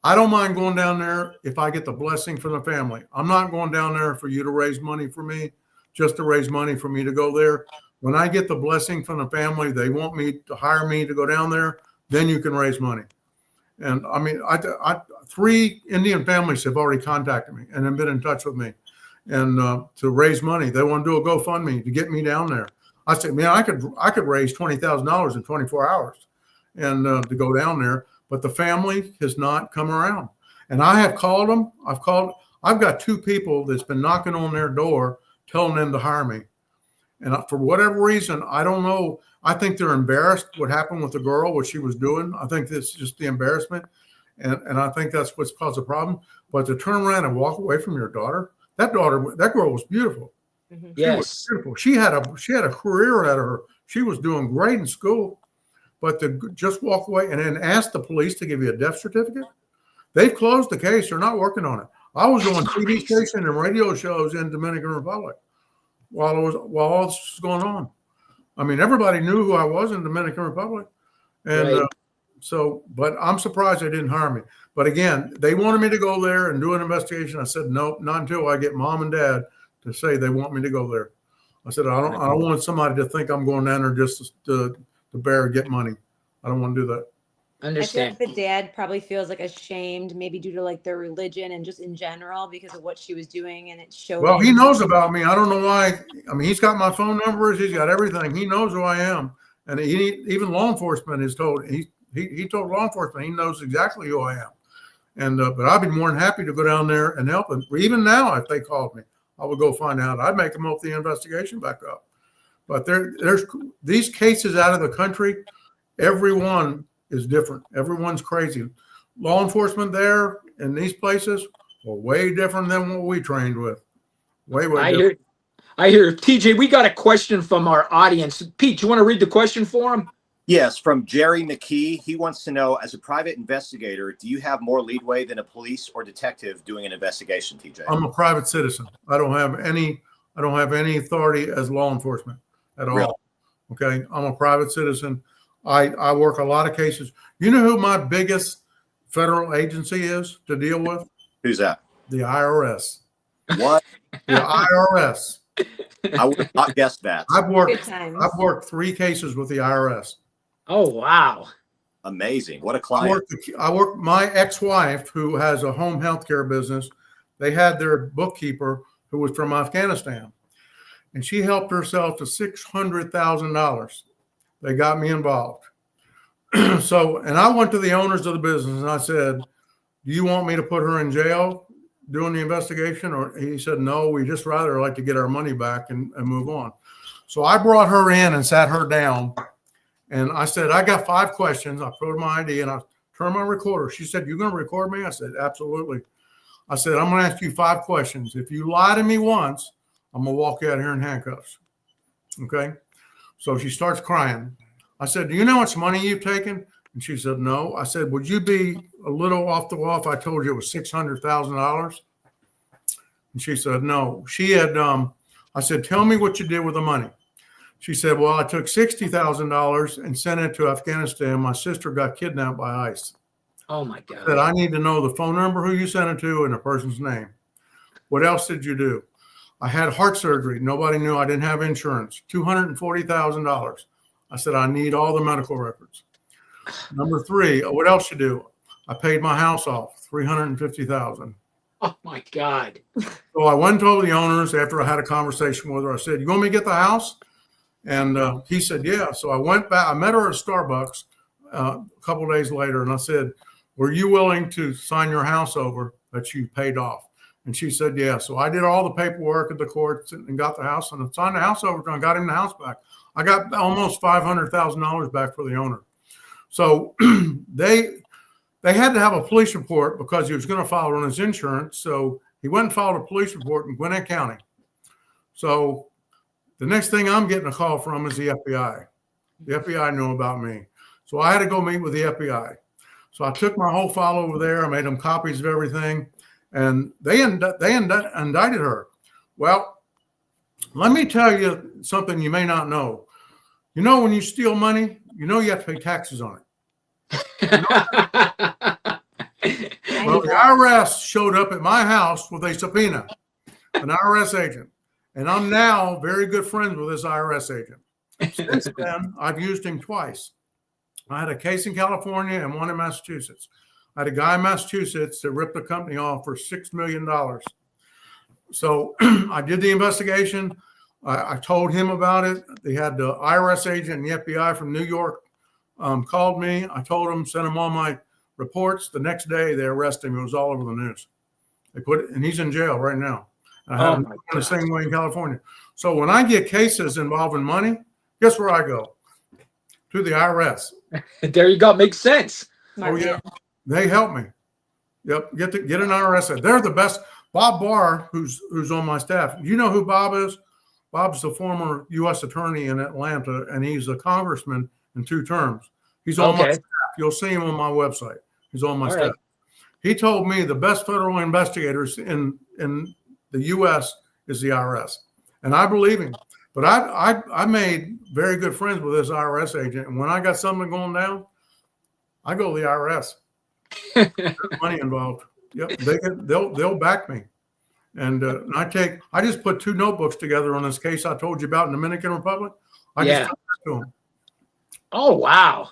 I don't mind going down there if I get the blessing from the family. I'm not going down there for you to raise money for me, just to raise money for me to go there. When I get the blessing from the family, they want me to hire me to go down there, then you can raise money. And I mean, 3 Indian families have already contacted me and have been in touch with me and to raise money. They want to do a GoFundMe to get me down there. I said, man, I could raise $20,000 in 24 hours and to go down there. But the family has not come around. And I have called them. I've got 2 people that's been knocking on their door, telling them to hire me. And for whatever reason, I don't know. I think they're embarrassed what happened with the girl, what she was doing. I think this is just the embarrassment. And I think that's what's caused the problem. But to turn around and walk away from your daughter, that girl was beautiful. Mhm. She was beautiful. She had a career out of her. She was doing great in school, but to just walk away and then ask the police to give you a death certificate, they've closed the case. They're not working on it. I was doing TV stations and radio shows in Dominican Republic while all this was going on. I mean, everybody knew who I was in Dominican Republic, and Right. but I'm surprised they didn't hire me. But again, they wanted me to go there and do an investigation. I said, nope, not until I get mom and dad to say they want me to go there. I said, I don't want somebody to think I'm going down there just to get money. I don't want to do that. I feel Understand. like the dad probably feels like ashamed, maybe due to like their religion and just in general because of what she was doing, and it showed. Well, he knows about me. I don't know why. I mean, he's got my phone numbers. He's got everything. He knows who I am. And even law enforcement is told, he told law enforcement, he knows exactly who I am. And, but I'd be more than happy to go down there and help him. Even now, if they called me, I would go find out. I'd make them open the investigation back up. But there's these cases out of the country, everyone is different. Everyone's crazy. Law enforcement there in these places are way different than what we trained with. Way different. I hear. TJ, we got a question from our audience. Pete, you want to read the question for him? Yes, from Jerry McKee. He wants to know, as a private investigator, do you have more leadway than a police or detective doing an investigation, TJ? I'm a private citizen. I don't have any authority as law enforcement at all. Really? Okay. I'm a private citizen. I work a lot of cases. You know who my biggest federal agency is to deal with? Who's that? The IRS. What? The IRS. I would have not guessed that. I've Good times. worked 3 cases with the IRS. Oh, wow. Amazing. What a client. I work my ex-wife, who has a home healthcare business. They had their bookkeeper who was from Afghanistan, and she helped herself to $600,000. They got me involved. And I went to the owners of the business and I said, do you want me to put her in jail doing the investigation? Or he said, no, we just rather like to get our money back and move on. So I brought her in and sat her down. And I said, I got 5 questions. I put my ID and I turned my recorder. She said, you're going to record me? I said, absolutely. I said, I'm going to ask you 5 questions. If you lie to me once, I'm going to walk you out here in handcuffs. Okay. So she starts crying. I said, do you know how much money you've taken? And she said, no. I said, would you be a little off the wall if I told you it was $600,000? And she said, no. She had, I said, tell me what you did with the money. She said, well, I took $60,000 and sent it to Afghanistan. My sister got kidnapped by ICE. Oh, my I said, God. I need to know the phone number, who you sent it to, and the person's name. What else did you do? I had heart surgery. Nobody knew. I didn't have insurance. $240,000. I said, I need all the medical records. Number 3, what else you do? I paid my house off, $350,000. Oh, my God. So I went and told the owners after I had a conversation with her. I said, you want me to get the house? And he said, yeah. So I went back. I met her at Starbucks a couple of days later. And I said, were you willing to sign your house over that you paid off? And she said, yeah. So I did all the paperwork at the courts and got the house and signed the house over and got him the house back. I got almost $500,000 back for the owner. So they had to have a police report because he was going to file on his insurance. So he went and filed a police report in Gwinnett County. So the next thing I'm getting a call from is the FBI. The FBI knew about me. So I had to go meet with the FBI. So I took my whole file over there. I made them copies of everything. And they indicted her. Well, let me tell you something you may not know. You know, when you steal money, you know you have to pay taxes on it. Well, the IRS showed up at my house with a subpoena, an IRS agent. And I'm now very good friends with this IRS agent. Since then, I've used him twice. I had a case in California and one in Massachusetts. I had a guy in Massachusetts that ripped the company off for $6 million. So I did the investigation. I told him about it. They had the IRS agent and the FBI from New York called me. I told them, sent them all my reports. The next day, they arrested him. It was all over the news. They put it, and he's in jail right now. I have him the same way in California. So when I get cases involving money, guess where I go? To the IRS. There you go. Makes sense. Smart Oh, yeah. man. They help me. Yep. Get an IRS. They're the best. Bob Barr, who's on my staff. You know who Bob is? Bob's the former U.S. attorney in Atlanta, and he's a congressman in 2 terms. He's on my staff. You'll see him on my website. He's on my staff. Right. He told me the best federal investigators in the U.S. is the IRS, and I believe him. But I made very good friends with this IRS agent, and when I got something going down, I go to the IRS. There's money involved. Yep, they'll back me, and I just put 2 notebooks together on this case I told you about in the Dominican Republic. I just took that to them. Oh wow!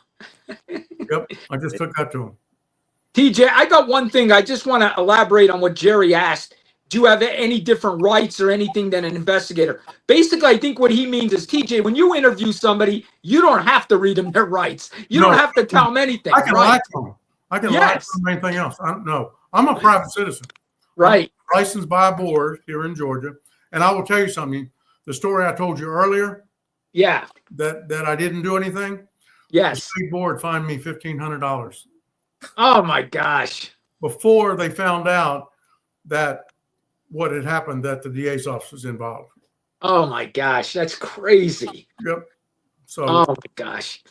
Yep, I just took that to them. TJ, I got one thing. I just want to elaborate on what Jerry asked. Do you have any different rights or anything than an investigator? Basically, I think what he means is, TJ, when you interview somebody, you don't have to read them their rights. You don't have to tell them anything. I can lie to them. I can lie to them anything else. I'm a private citizen. Right. I'm licensed by a board here in Georgia. And I will tell you something. The story I told you earlier. Yeah. That I didn't do anything. Yes. The state board fined me $1,500. Oh my gosh. Before they found out that what had happened, that the DA's office was involved. Oh my gosh. That's crazy. Yep. So. Oh my gosh.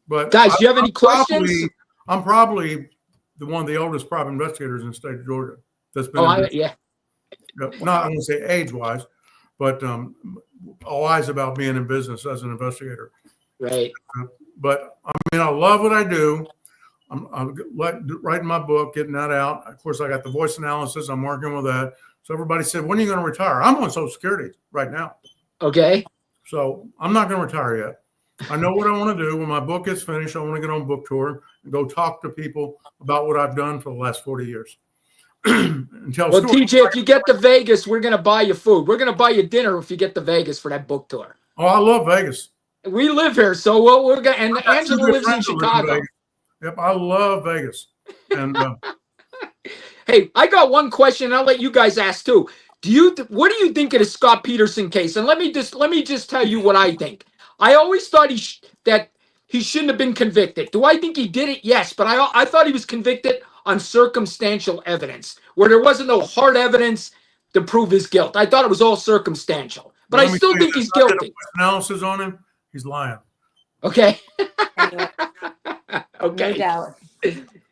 But guys, do you have any questions? I'm probably one of the oldest private investigators in the state of Georgia. That's been. Yeah. Not, I won't say age-wise, but wise about being in business as an investigator. Right. But I mean, I love what I do. I'm writing my book, getting that out. Of course, I got the voice analysis. I'm working with that. So everybody said, when are you going to retire? I'm on Social Security right now. Okay. So I'm not going to retire yet. I know what I want to do. When my book is finished, I want to get on book tour and go talk to people about what I've done for the last 40 years. Well, TJ, if you get to Vegas, we're going to buy you food. We're going to buy you dinner if you get to Vegas for that book tour. Oh, I love Vegas. We live here, so we're going to, and Angela lives in Chicago. Yep, I love Vegas. And hey, I got one question, and I'll let you guys ask too. What do you think of the Scott Peterson case? And let me just tell you what I think. I always thought that he shouldn't have been convicted. Do I think he did it? Yes, but I thought he was convicted on circumstantial evidence, where there wasn't no hard evidence to prove his guilt. I thought it was all circumstantial, but I still think he's guilty. Analysis on him, he's lying. Okay. Okay. No doubt.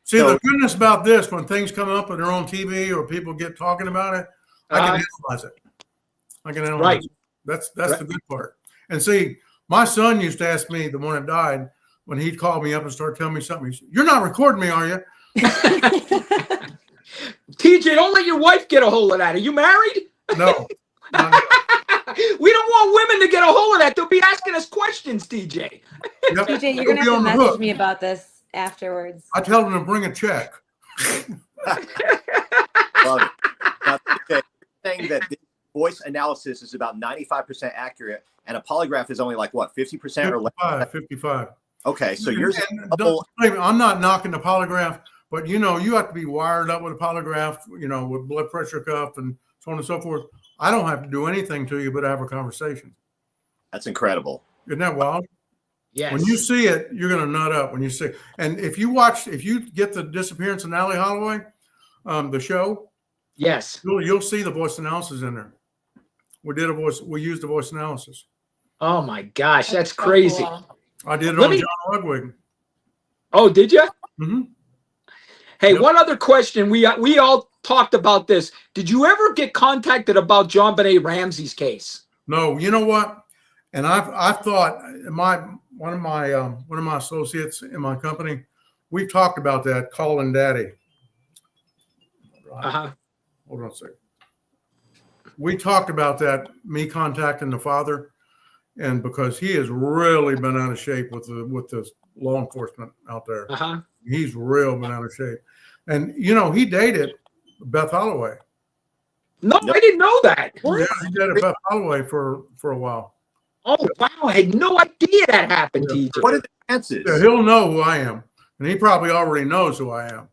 See, the goodness about this, when things come up and they're on TV or people get talking about it, I can analyze it. I can analyze it. That's the good part. And see, my son used to ask me, the one that died, when he'd call me up and start telling me something, he said, "You're not recording me, are you?" TJ, don't let your wife get a hold of that. Are you married? No. We don't want women to get a hold of that. They'll be asking us questions, TJ. Yep. TJ, you're going to have to message me about this afterwards. I tell them to bring a check. Love it. Now, you're saying that this voice analysis is about 95% accurate, and a polygraph is only like what, 50% or less? 55. Okay, so yours. I'm not knocking the polygraph, but you have to be wired up with a polygraph, with blood pressure cuff and so on and so forth. I don't have to do anything to you but have a conversation. That's incredible. Isn't that wild? Yes. When you see it, you're going to nut up when you see it. And if you get the Disappearance of Natalee Holloway, the show, yes, you'll see the voice analysis in there. We used the voice analysis. Oh my gosh, that's crazy. Cool. I did it on John Ludwig. Oh, did you? Mm-hmm. Hey, Yep. one other question. We all talked about this. Did you ever get contacted about JonBenet Ramsey's case? No, you know what? And I've thought one of my associates in my company, we've talked about that, calling Daddy. Uh-huh. Hold on a second. We talked about that, me contacting the father, and because he has really been out of shape with the law enforcement out there. Uh-huh. He's real been out of shape. And he dated Beth Holloway. No, I didn't know that. Yeah, he dated Beth Holloway for a while. Oh, wow. I had no idea that happened, TJ. What are the chances? Yeah, he'll know who I am. And he probably already knows who I am.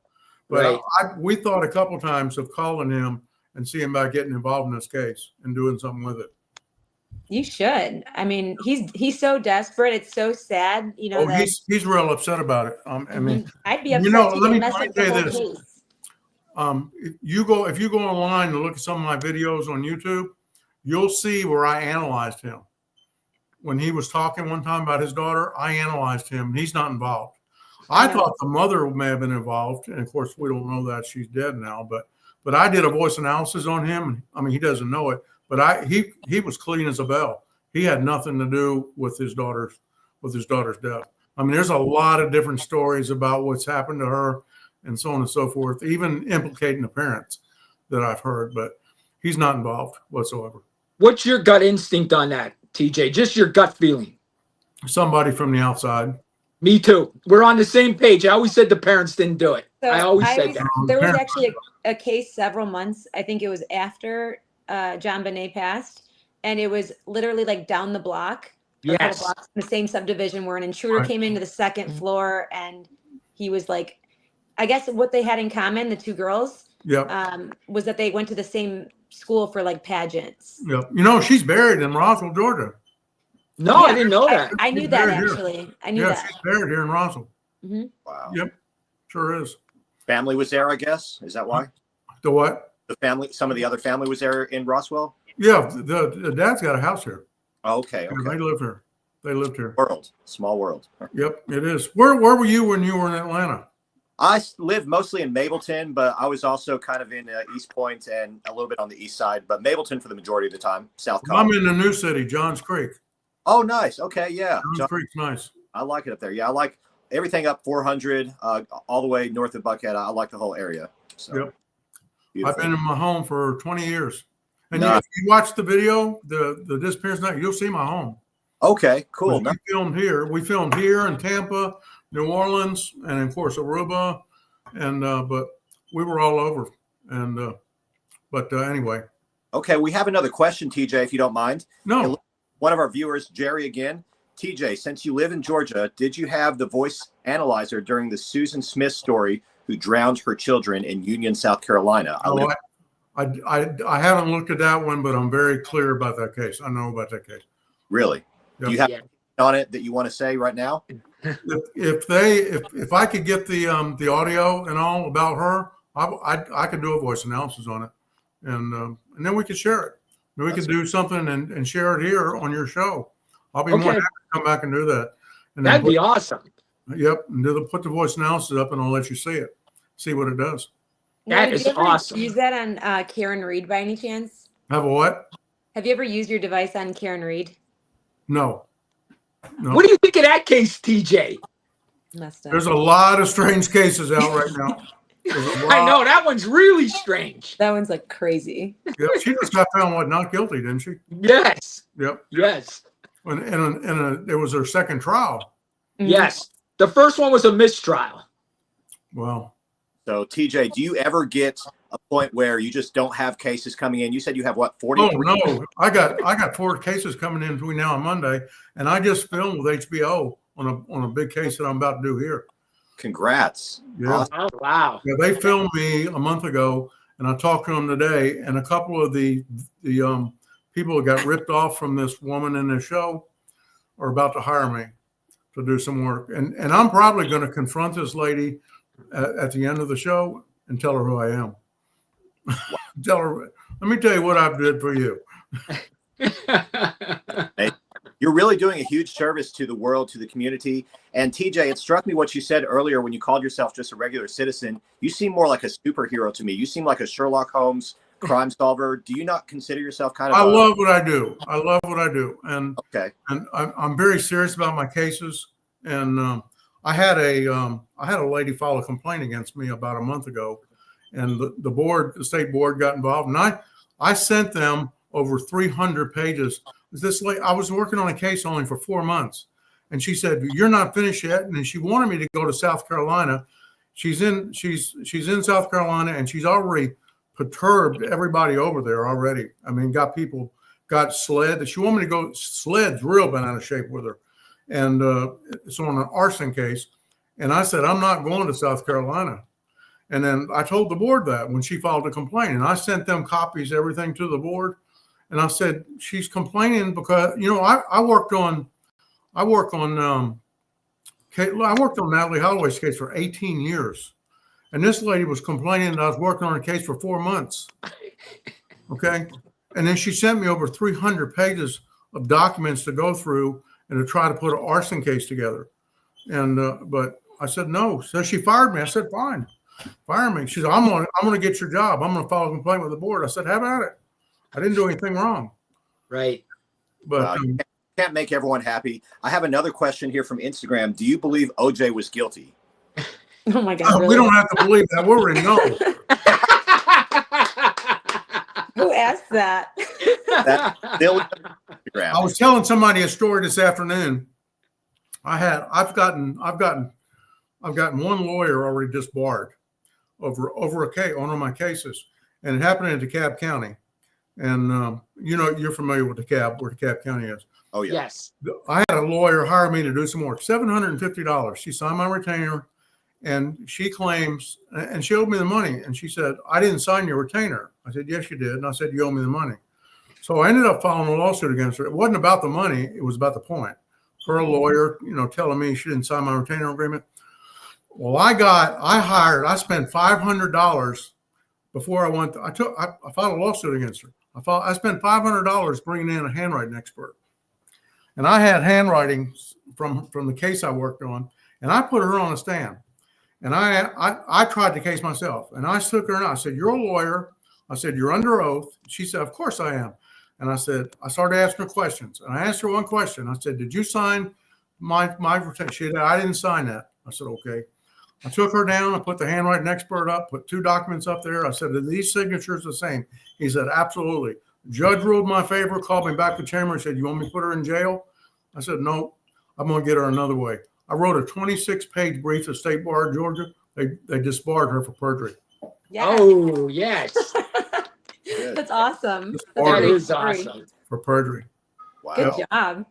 But Right. we thought a couple times of calling him and seeing about getting involved in this case and doing something with it. You should. I mean, he's so desperate. It's so sad, you know, Oh, that he's real upset about it. I mean, I'd be you upset know, too. let They me messed up tell the you whole this. case. If you go online and look at some of my videos on YouTube, you'll see where I analyzed him. When he was talking one time about his daughter, I analyzed him. And he's not involved. I thought the mother may have been involved, and of course we don't know that, she's dead now. But I did a voice analysis on him. I mean, he doesn't know it, but he was clean as a bell. He had nothing to do with his daughter's death. I mean, there's a lot of different stories about what's happened to her, and so on and so forth, even implicating the parents that I've heard. But he's not involved whatsoever. What's your gut instinct on that, TJ? Just your gut feeling. Somebody from the outside. Me too. We're on the same page. I always said the parents didn't do it. So I always said that. there was actually a case several months, I think it was after John Bonet passed, and it was literally like down the block, a couple Yes. blocks in the same subdivision, where an intruder Right. came into the second floor, and he was like, I guess what they had in common, the two girls, Yep. was that they went to the same school for like pageants. Yep. You know, she's buried in Roswell, Georgia. No, I didn't know that. I knew She's that buried here. actually. I knew Yeah, that. she's buried here in Roswell. Wow. Yep. Sure is. Family was there, I guess. Is that why? The what? The family, some of the other family was there in Roswell? Yeah, the dad's got a house here. Oh, okay. Yeah, they live here. They lived here. World. Small world. Yep, it is. Where were you when you were in Atlanta? I lived mostly in Mableton, but I was also kind of in East Point and a little bit on the east side, but Mableton for the majority of the time. South I'm College. in the new city, Johns Creek. Oh, nice. Okay, yeah. Johns Creek's nice. I like it up there. Yeah, I like everything up 400, all the way north of Buckhead. I like the whole area. So, Yep. I've beautiful. been in my home for 20 years. And Nice. if you watch the video, the disappearance night, you'll see my home. Okay, cool. We filmed here. We filmed here in Tampa, New Orleans, and of course Aruba, and but we were all over. And but anyway, Okay, we have another question, TJ, if you don't mind. no, One of our viewers, Jerry again. TJ, since you live in Georgia, did you have the voice analyzer during the Susan Smith story who drowned her children in Union, South Carolina? I haven't looked at that one, but I'm very clear about that case. I know about that case. Really? Yep. Do you have Yeah. on it that you want to say right now? If I could get the audio and all about her, I could do a voice analysis on it, and then we could share it. Then we could do something and share it here on your show. I'll be more Okay. happy to come back and do that. And That'd be awesome. Yep, and put the voice analysis up, and I'll let you see it, see what it does. That Did is you ever awesome. Use that on Karen Reed by any chance? Have a what? Have you ever used your device on Karen Reed? No. What do you think of that case, TJ? Messed up. There's a lot of strange cases out right now. There's a I lot. know that one's really strange. That one's like crazy. Yep, she just got found not guilty, didn't she? Yes, Yep. yes, And it was her second trial. yes. The first one was a mistrial. Well, So, TJ, do you ever get a point where you just don't have cases coming in? You said you have what, 40? oh no, I got 4 cases coming in between now and Monday, and I just filmed with HBO on a big case that I'm about to do here. Congrats. Yeah. Awesome. Oh wow. Yeah, they filmed me a month ago, and I talked to them today. And a couple of the people that got ripped off from this woman in the show are about to hire me to do some work. And I'm probably going to confront this lady at the end of the show and tell her who I am. Tell her, let me tell you what I did for you. You're really doing a huge service to the world, to the community. And TJ, it struck me what you said earlier when you called yourself just a regular citizen. You seem more like a superhero to me. You seem like a Sherlock Holmes crime solver. Do you not consider yourself kind of? I love what I do. I love what I do. And Okay. and I'm very serious about my cases. And I had a lady file a complaint against me about a month ago, and the state board got involved, and I sent them over 300 pages. I was working on a case only for 4 months, and she said, "You're not finished yet," and then she wanted me to go to South Carolina. She's in South Carolina, and she's already perturbed everybody over there already. I mean, got sled. She wanted me to go. Sled's real been out of shape with her, and it's on an arson case. And I said, I'm not going to South Carolina. And then I told the board that when she filed a complaint, and I sent them copies, everything to the board. And I said, she's complaining because, I worked on Natalie Holloway's case for 18 years. And this lady was complaining that I was working on a case for 4 months. Okay. And then she sent me over 300 pages of documents to go through and to try to put an arson case together. And, but I said, no. So she fired me. I said, fine, fire me. She said, I'm going to get your job. I'm going to file a complaint with the board. I said, have at it. I didn't do anything wrong. Right. But can't make everyone happy. I have another question here from Instagram. Do you believe OJ was guilty? Oh my God. we Really? don't have to believe that. We already know. Who asked that? That's still Instagram. I was telling somebody a story this afternoon. I've gotten one lawyer already disbarred over a case, one of my cases, and it happened in DeKalb County. And you're familiar with DeKalb, where DeKalb County is. Oh yeah. Yes. I had a lawyer hire me to do some work, $750. She signed my retainer, and she claims, and she owed me the money. And she said, I didn't sign your retainer. I said, yes, you did. And I said, you owe me the money. So I ended up filing a lawsuit against her. It wasn't about the money. It was about the point. Her lawyer, telling me she didn't sign my retainer agreement. Well, I spent $500 before I went. I filed a lawsuit against her. I spent $500 bringing in a handwriting expert. And I had handwriting from the case I worked on, and I put her on a stand. And I tried the case myself, and I took her and I said, you're a lawyer. I said, you're under oath. She said, of course I am. And I started asking her questions. And I asked her one question. I said, did you sign my retainer? She said, I didn't sign that. I said, okay. I took her down. I put the handwriting expert up, put 2 documents up there. I said, are these signatures the same? He said, absolutely. Judge ruled my favor, called me back to chamber and said, you want me to put her in jail? I said, no, I'm going to get her another way. I wrote a 26-page brief to State Bar of Georgia. They disbarred her for perjury. Yeah. Oh, yes. That's awesome. That Disbarred her is awesome. for perjury. Wow. Good job.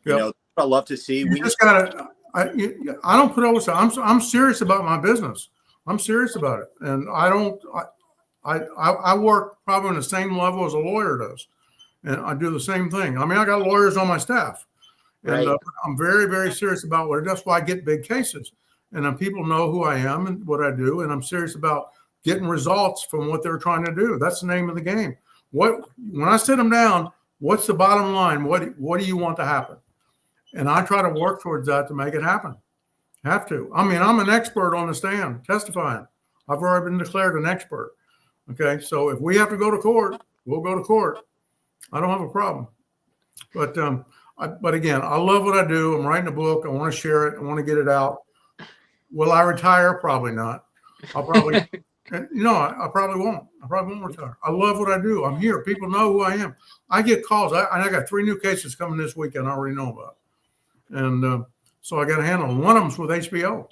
Yep. I love to see. You just gotta. I don't put over. I'm serious about my business. I'm serious about it, and I don't. I work probably on the same level as a lawyer does, and I do the same thing. I mean, I got lawyers on my staff, and Right. I'm very, very serious about what. That's why I get big cases, and then people know who I am and what I do, and I'm serious about getting results from what they're trying to do. That's the name of the game. When I sit them down, what's the bottom line? What do you want to happen? And I try to work towards that to make it happen. Have to. I mean, I'm an expert on the stand testifying. I've already been declared an expert. Okay. So if we have to go to court, we'll go to court. I don't have a problem. But but again, I love what I do. I'm writing a book. I want to share it. I want to get it out. Will I retire? Probably not. I'll probably, I probably won't. I probably won't retire. I love what I do. I'm here. People know who I am. I get calls. I got 3 new cases coming this weekend I already know about. And so I got to handle them. One of them's with HBO.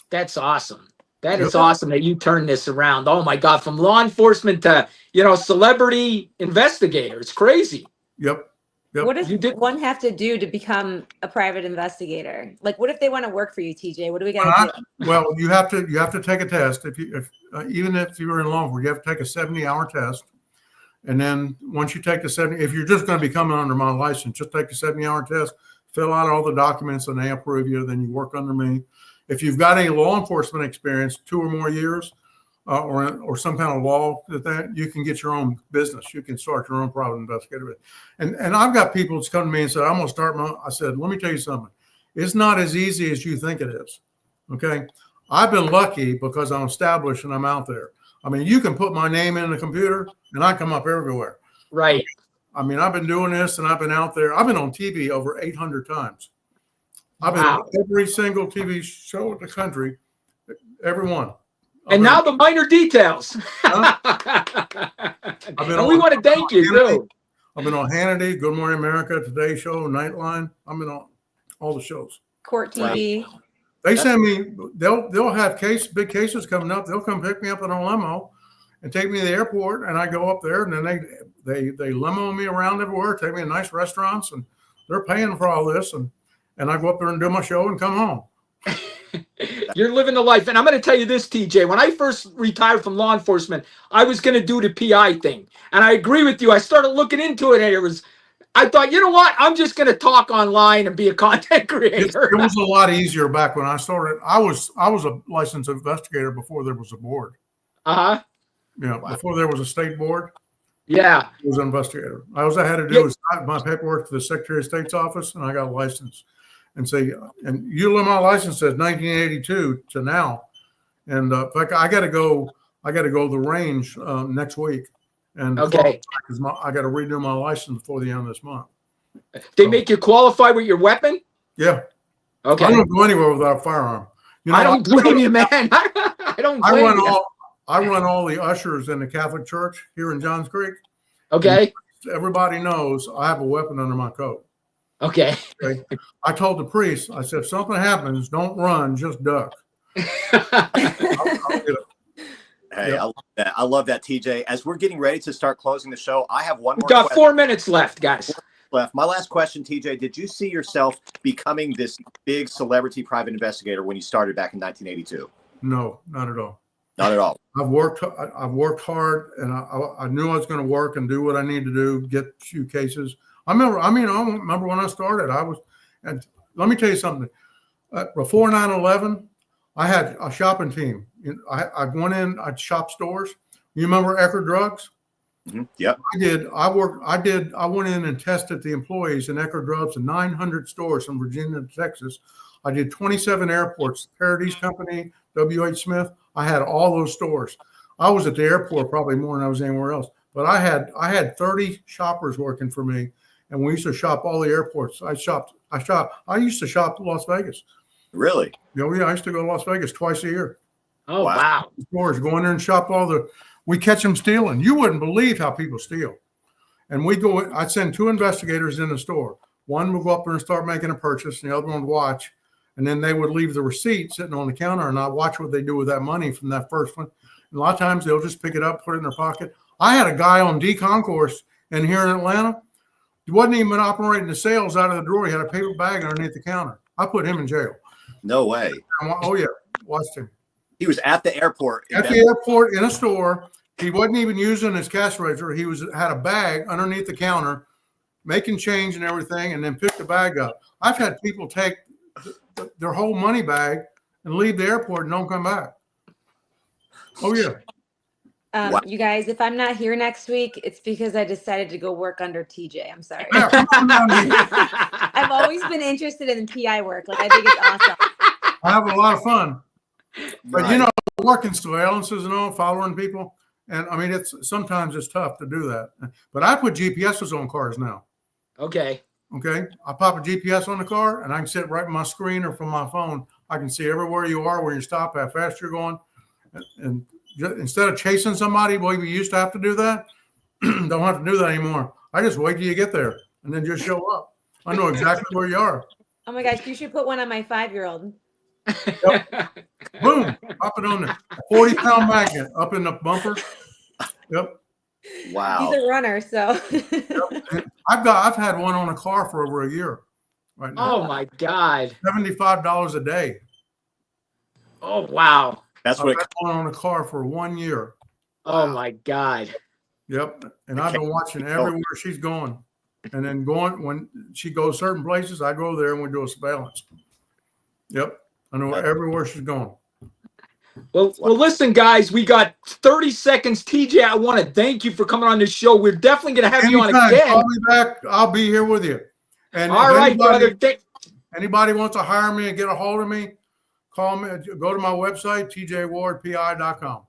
That's awesome. That is awesome that you turned this around. Oh my God, from law enforcement to, celebrity investigator. It's crazy. Yep. What does You did- one have to do to become a private investigator? Like, what if they want to work for you, TJ? What do we got to do? Well, you have to take a test. Even if you were in law enforcement, you have to take a 70-hour test. And then once you take the 70, if you're just going to be coming under my license, just take the 70-hour test, fill out all the documents, and they approve you. Then you work under me. If you've got any law enforcement experience, 2 or more years, or some kind of law that you can get your own business. You can start your own private investigator. And I've got people that's come to me and said, I'm going to start I said, let me tell you something. It's not as easy as you think it is. Okay. I've been lucky because I'm established and I'm out there. I mean, you can put my name in the computer and I come up everywhere. Right. I mean, I've been doing this and I've been out there. I've been on TV over 800 times. I've been on every single TV show in the country, every one. And now the minor details. Huh? And we want to thank you, too. I've been on Hannity, Good Morning America, Today Show, Nightline. I've been on all the shows. Court TV. They send me, they'll have big cases coming up. They'll come pick me up in a limo and take me to the airport, and I go up there, and then they limo me around everywhere, take me to nice restaurants, and they're paying for all this, and I go up there and do my show and come home. You're living the life. And I'm going to tell you this, TJ. When I first retired from law enforcement, I was going to do the PI thing. And I agree with you. I started looking into it, and I thought, you know what? I'm just going to talk online and be a content creator. It was a lot easier back when I started. I was a licensed investigator before there was a board. Uh-huh. Yeah, before there was a state board. Yeah. I was an investigator. All I had to do was type my paperwork to the Secretary of State's office, and I got a license. And say, and you my license says 1982 to now. And in fact, I got to go the range next week. And Okay. because I got to renew my license before the end of this month. They make you qualify with your weapon? Yeah. Okay. I don't go anywhere without a firearm. You know, I don't blame you, man. I don't blame you. I run all the ushers in the Catholic Church here in Johns Creek. Okay. Everybody knows I have a weapon under my coat. Okay. Okay. I told the priest, I said, if something happens, don't run, just duck. I'll get it. Hey, Yep. I love that. I love that, TJ. As we're getting ready to start closing the show, I have one We've more got question 4 minutes left, guys. left. My last question, TJ, did you see yourself becoming this big celebrity private investigator when you started back in 1982? No, not at all. Not at all. I've worked hard, and I knew I was going to work and do what I need to do, get a few cases. I remember when I started, and let me tell you something. Before 9/11, I had a shopping team. I went in, I'd shop stores. You remember Ecker Drugs? Mm-hmm. Yep. I went in and tested the employees in Ecker Drugs in 900 stores from Virginia to Texas. I did 27 airports, Paradise Company, W.H. Smith. I had all those stores. I was at the airport probably more than I was anywhere else. But I had 30 shoppers working for me, and we used to shop all the airports. I used to shop Las Vegas. Really? Yeah, I used to go to Las Vegas twice a year. Oh, wow. Stores, go in there and shop we catch them stealing. You wouldn't believe how people steal. And I'd send 2 investigators in the store. One would go up there and start making a purchase, and the other one would watch. And then they would leave the receipt sitting on the counter, and I'd watch what they do with that money from that first one. And a lot of times they'll just pick it up, put it in their pocket. I had a guy on D-Concourse in here in Atlanta. He wasn't even operating the sales out of the drawer. He had a paper bag underneath the counter. I put him in jail. No way. Oh, yeah. Watched him. He was at the airport. At the airport in a store. He wasn't even using his cash register. He had a bag underneath the counter, making change and everything, and then pick the bag up. I've had people take their whole money bag and leave the airport and don't come back. Oh, yeah. Wow. You guys, if I'm not here next week, it's because I decided to go work under TJ. I'm sorry. Yeah, come on down here. I've always been interested in PI work. Like, I think it's awesome. I have a lot of fun. But, Right. working surveillances and all, following people. And, I mean, sometimes it's tough to do that. But I put GPSs on cars now. Okay. Okay. I pop a GPS on the car, and I can sit right in my screen or from my phone. I can see everywhere you are, where you stop, how fast you're going. And instead of chasing somebody, well, you used to have to do that. Don't have to do that anymore. I just wait till you get there and then just show up. I know exactly where you are. Oh my gosh, you should put one on my 5-year-old. Boom, pop it on there. 40-pound magnet up in the bumper. Yep. Wow. He's a runner, so. And I've had one on a car for over a year right now. Oh, my God. $75 a day. Oh, wow. That's I've what had one on a car for 1 year. Oh, my God. Yep. And I've been watching everywhere she's going. And then when she goes certain places, I go there and we do a surveillance. Yep. I know everywhere she's going. Well, listen, guys, we got 30 seconds. TJ, I want to thank you for coming on this show. We're definitely going to have you on Anytime, again. I'll be back. I'll be here with you. And All if right, brother. anybody wants to hire me and get a hold of me, call me. Go to my website, tjwardpi.com.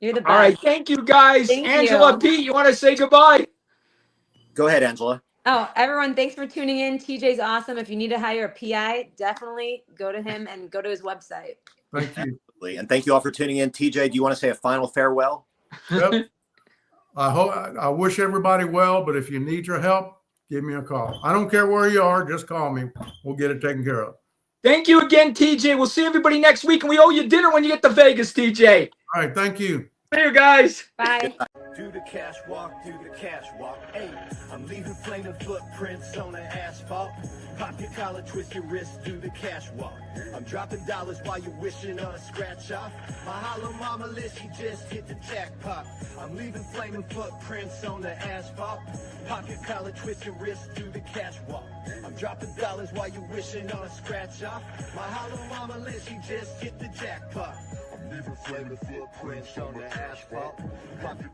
You're the best. All right. Thank you, guys. Thank Angela, you. Pete, you want to say goodbye? Go ahead, Angela. Oh, everyone, thanks for tuning in. TJ's awesome. If you need to hire a PI, definitely go to him and go to his website. Thank you. And thank you all for tuning in. TJ, do you want to say a final farewell? Yep. I wish everybody well, but if you need your help, give me a call. I don't care where you are, just call me. We'll get it taken care of. Thank you again, TJ. We'll see everybody next week, and we owe you dinner when you get to Vegas, TJ. All right, thank you. See you guys. Bye. Do the cash walk, do the cash walk. Hey, I'm leaving flaming footprints on the asphalt. Pop your collar, twist your wrist, do the cash walk. I'm dropping dollars while you're wishing on a scratch off. My hollow mama list, she just hit the jackpot. I'm leaving flaming footprints on the asphalt. Pop your collar, twist your wrist, do the cash walk. I'm dropping dollars while you're wishing on a scratch off. My hollow mama list, she just hit the jackpot. I'm leaving flaming footprints on the asphalt. Pop your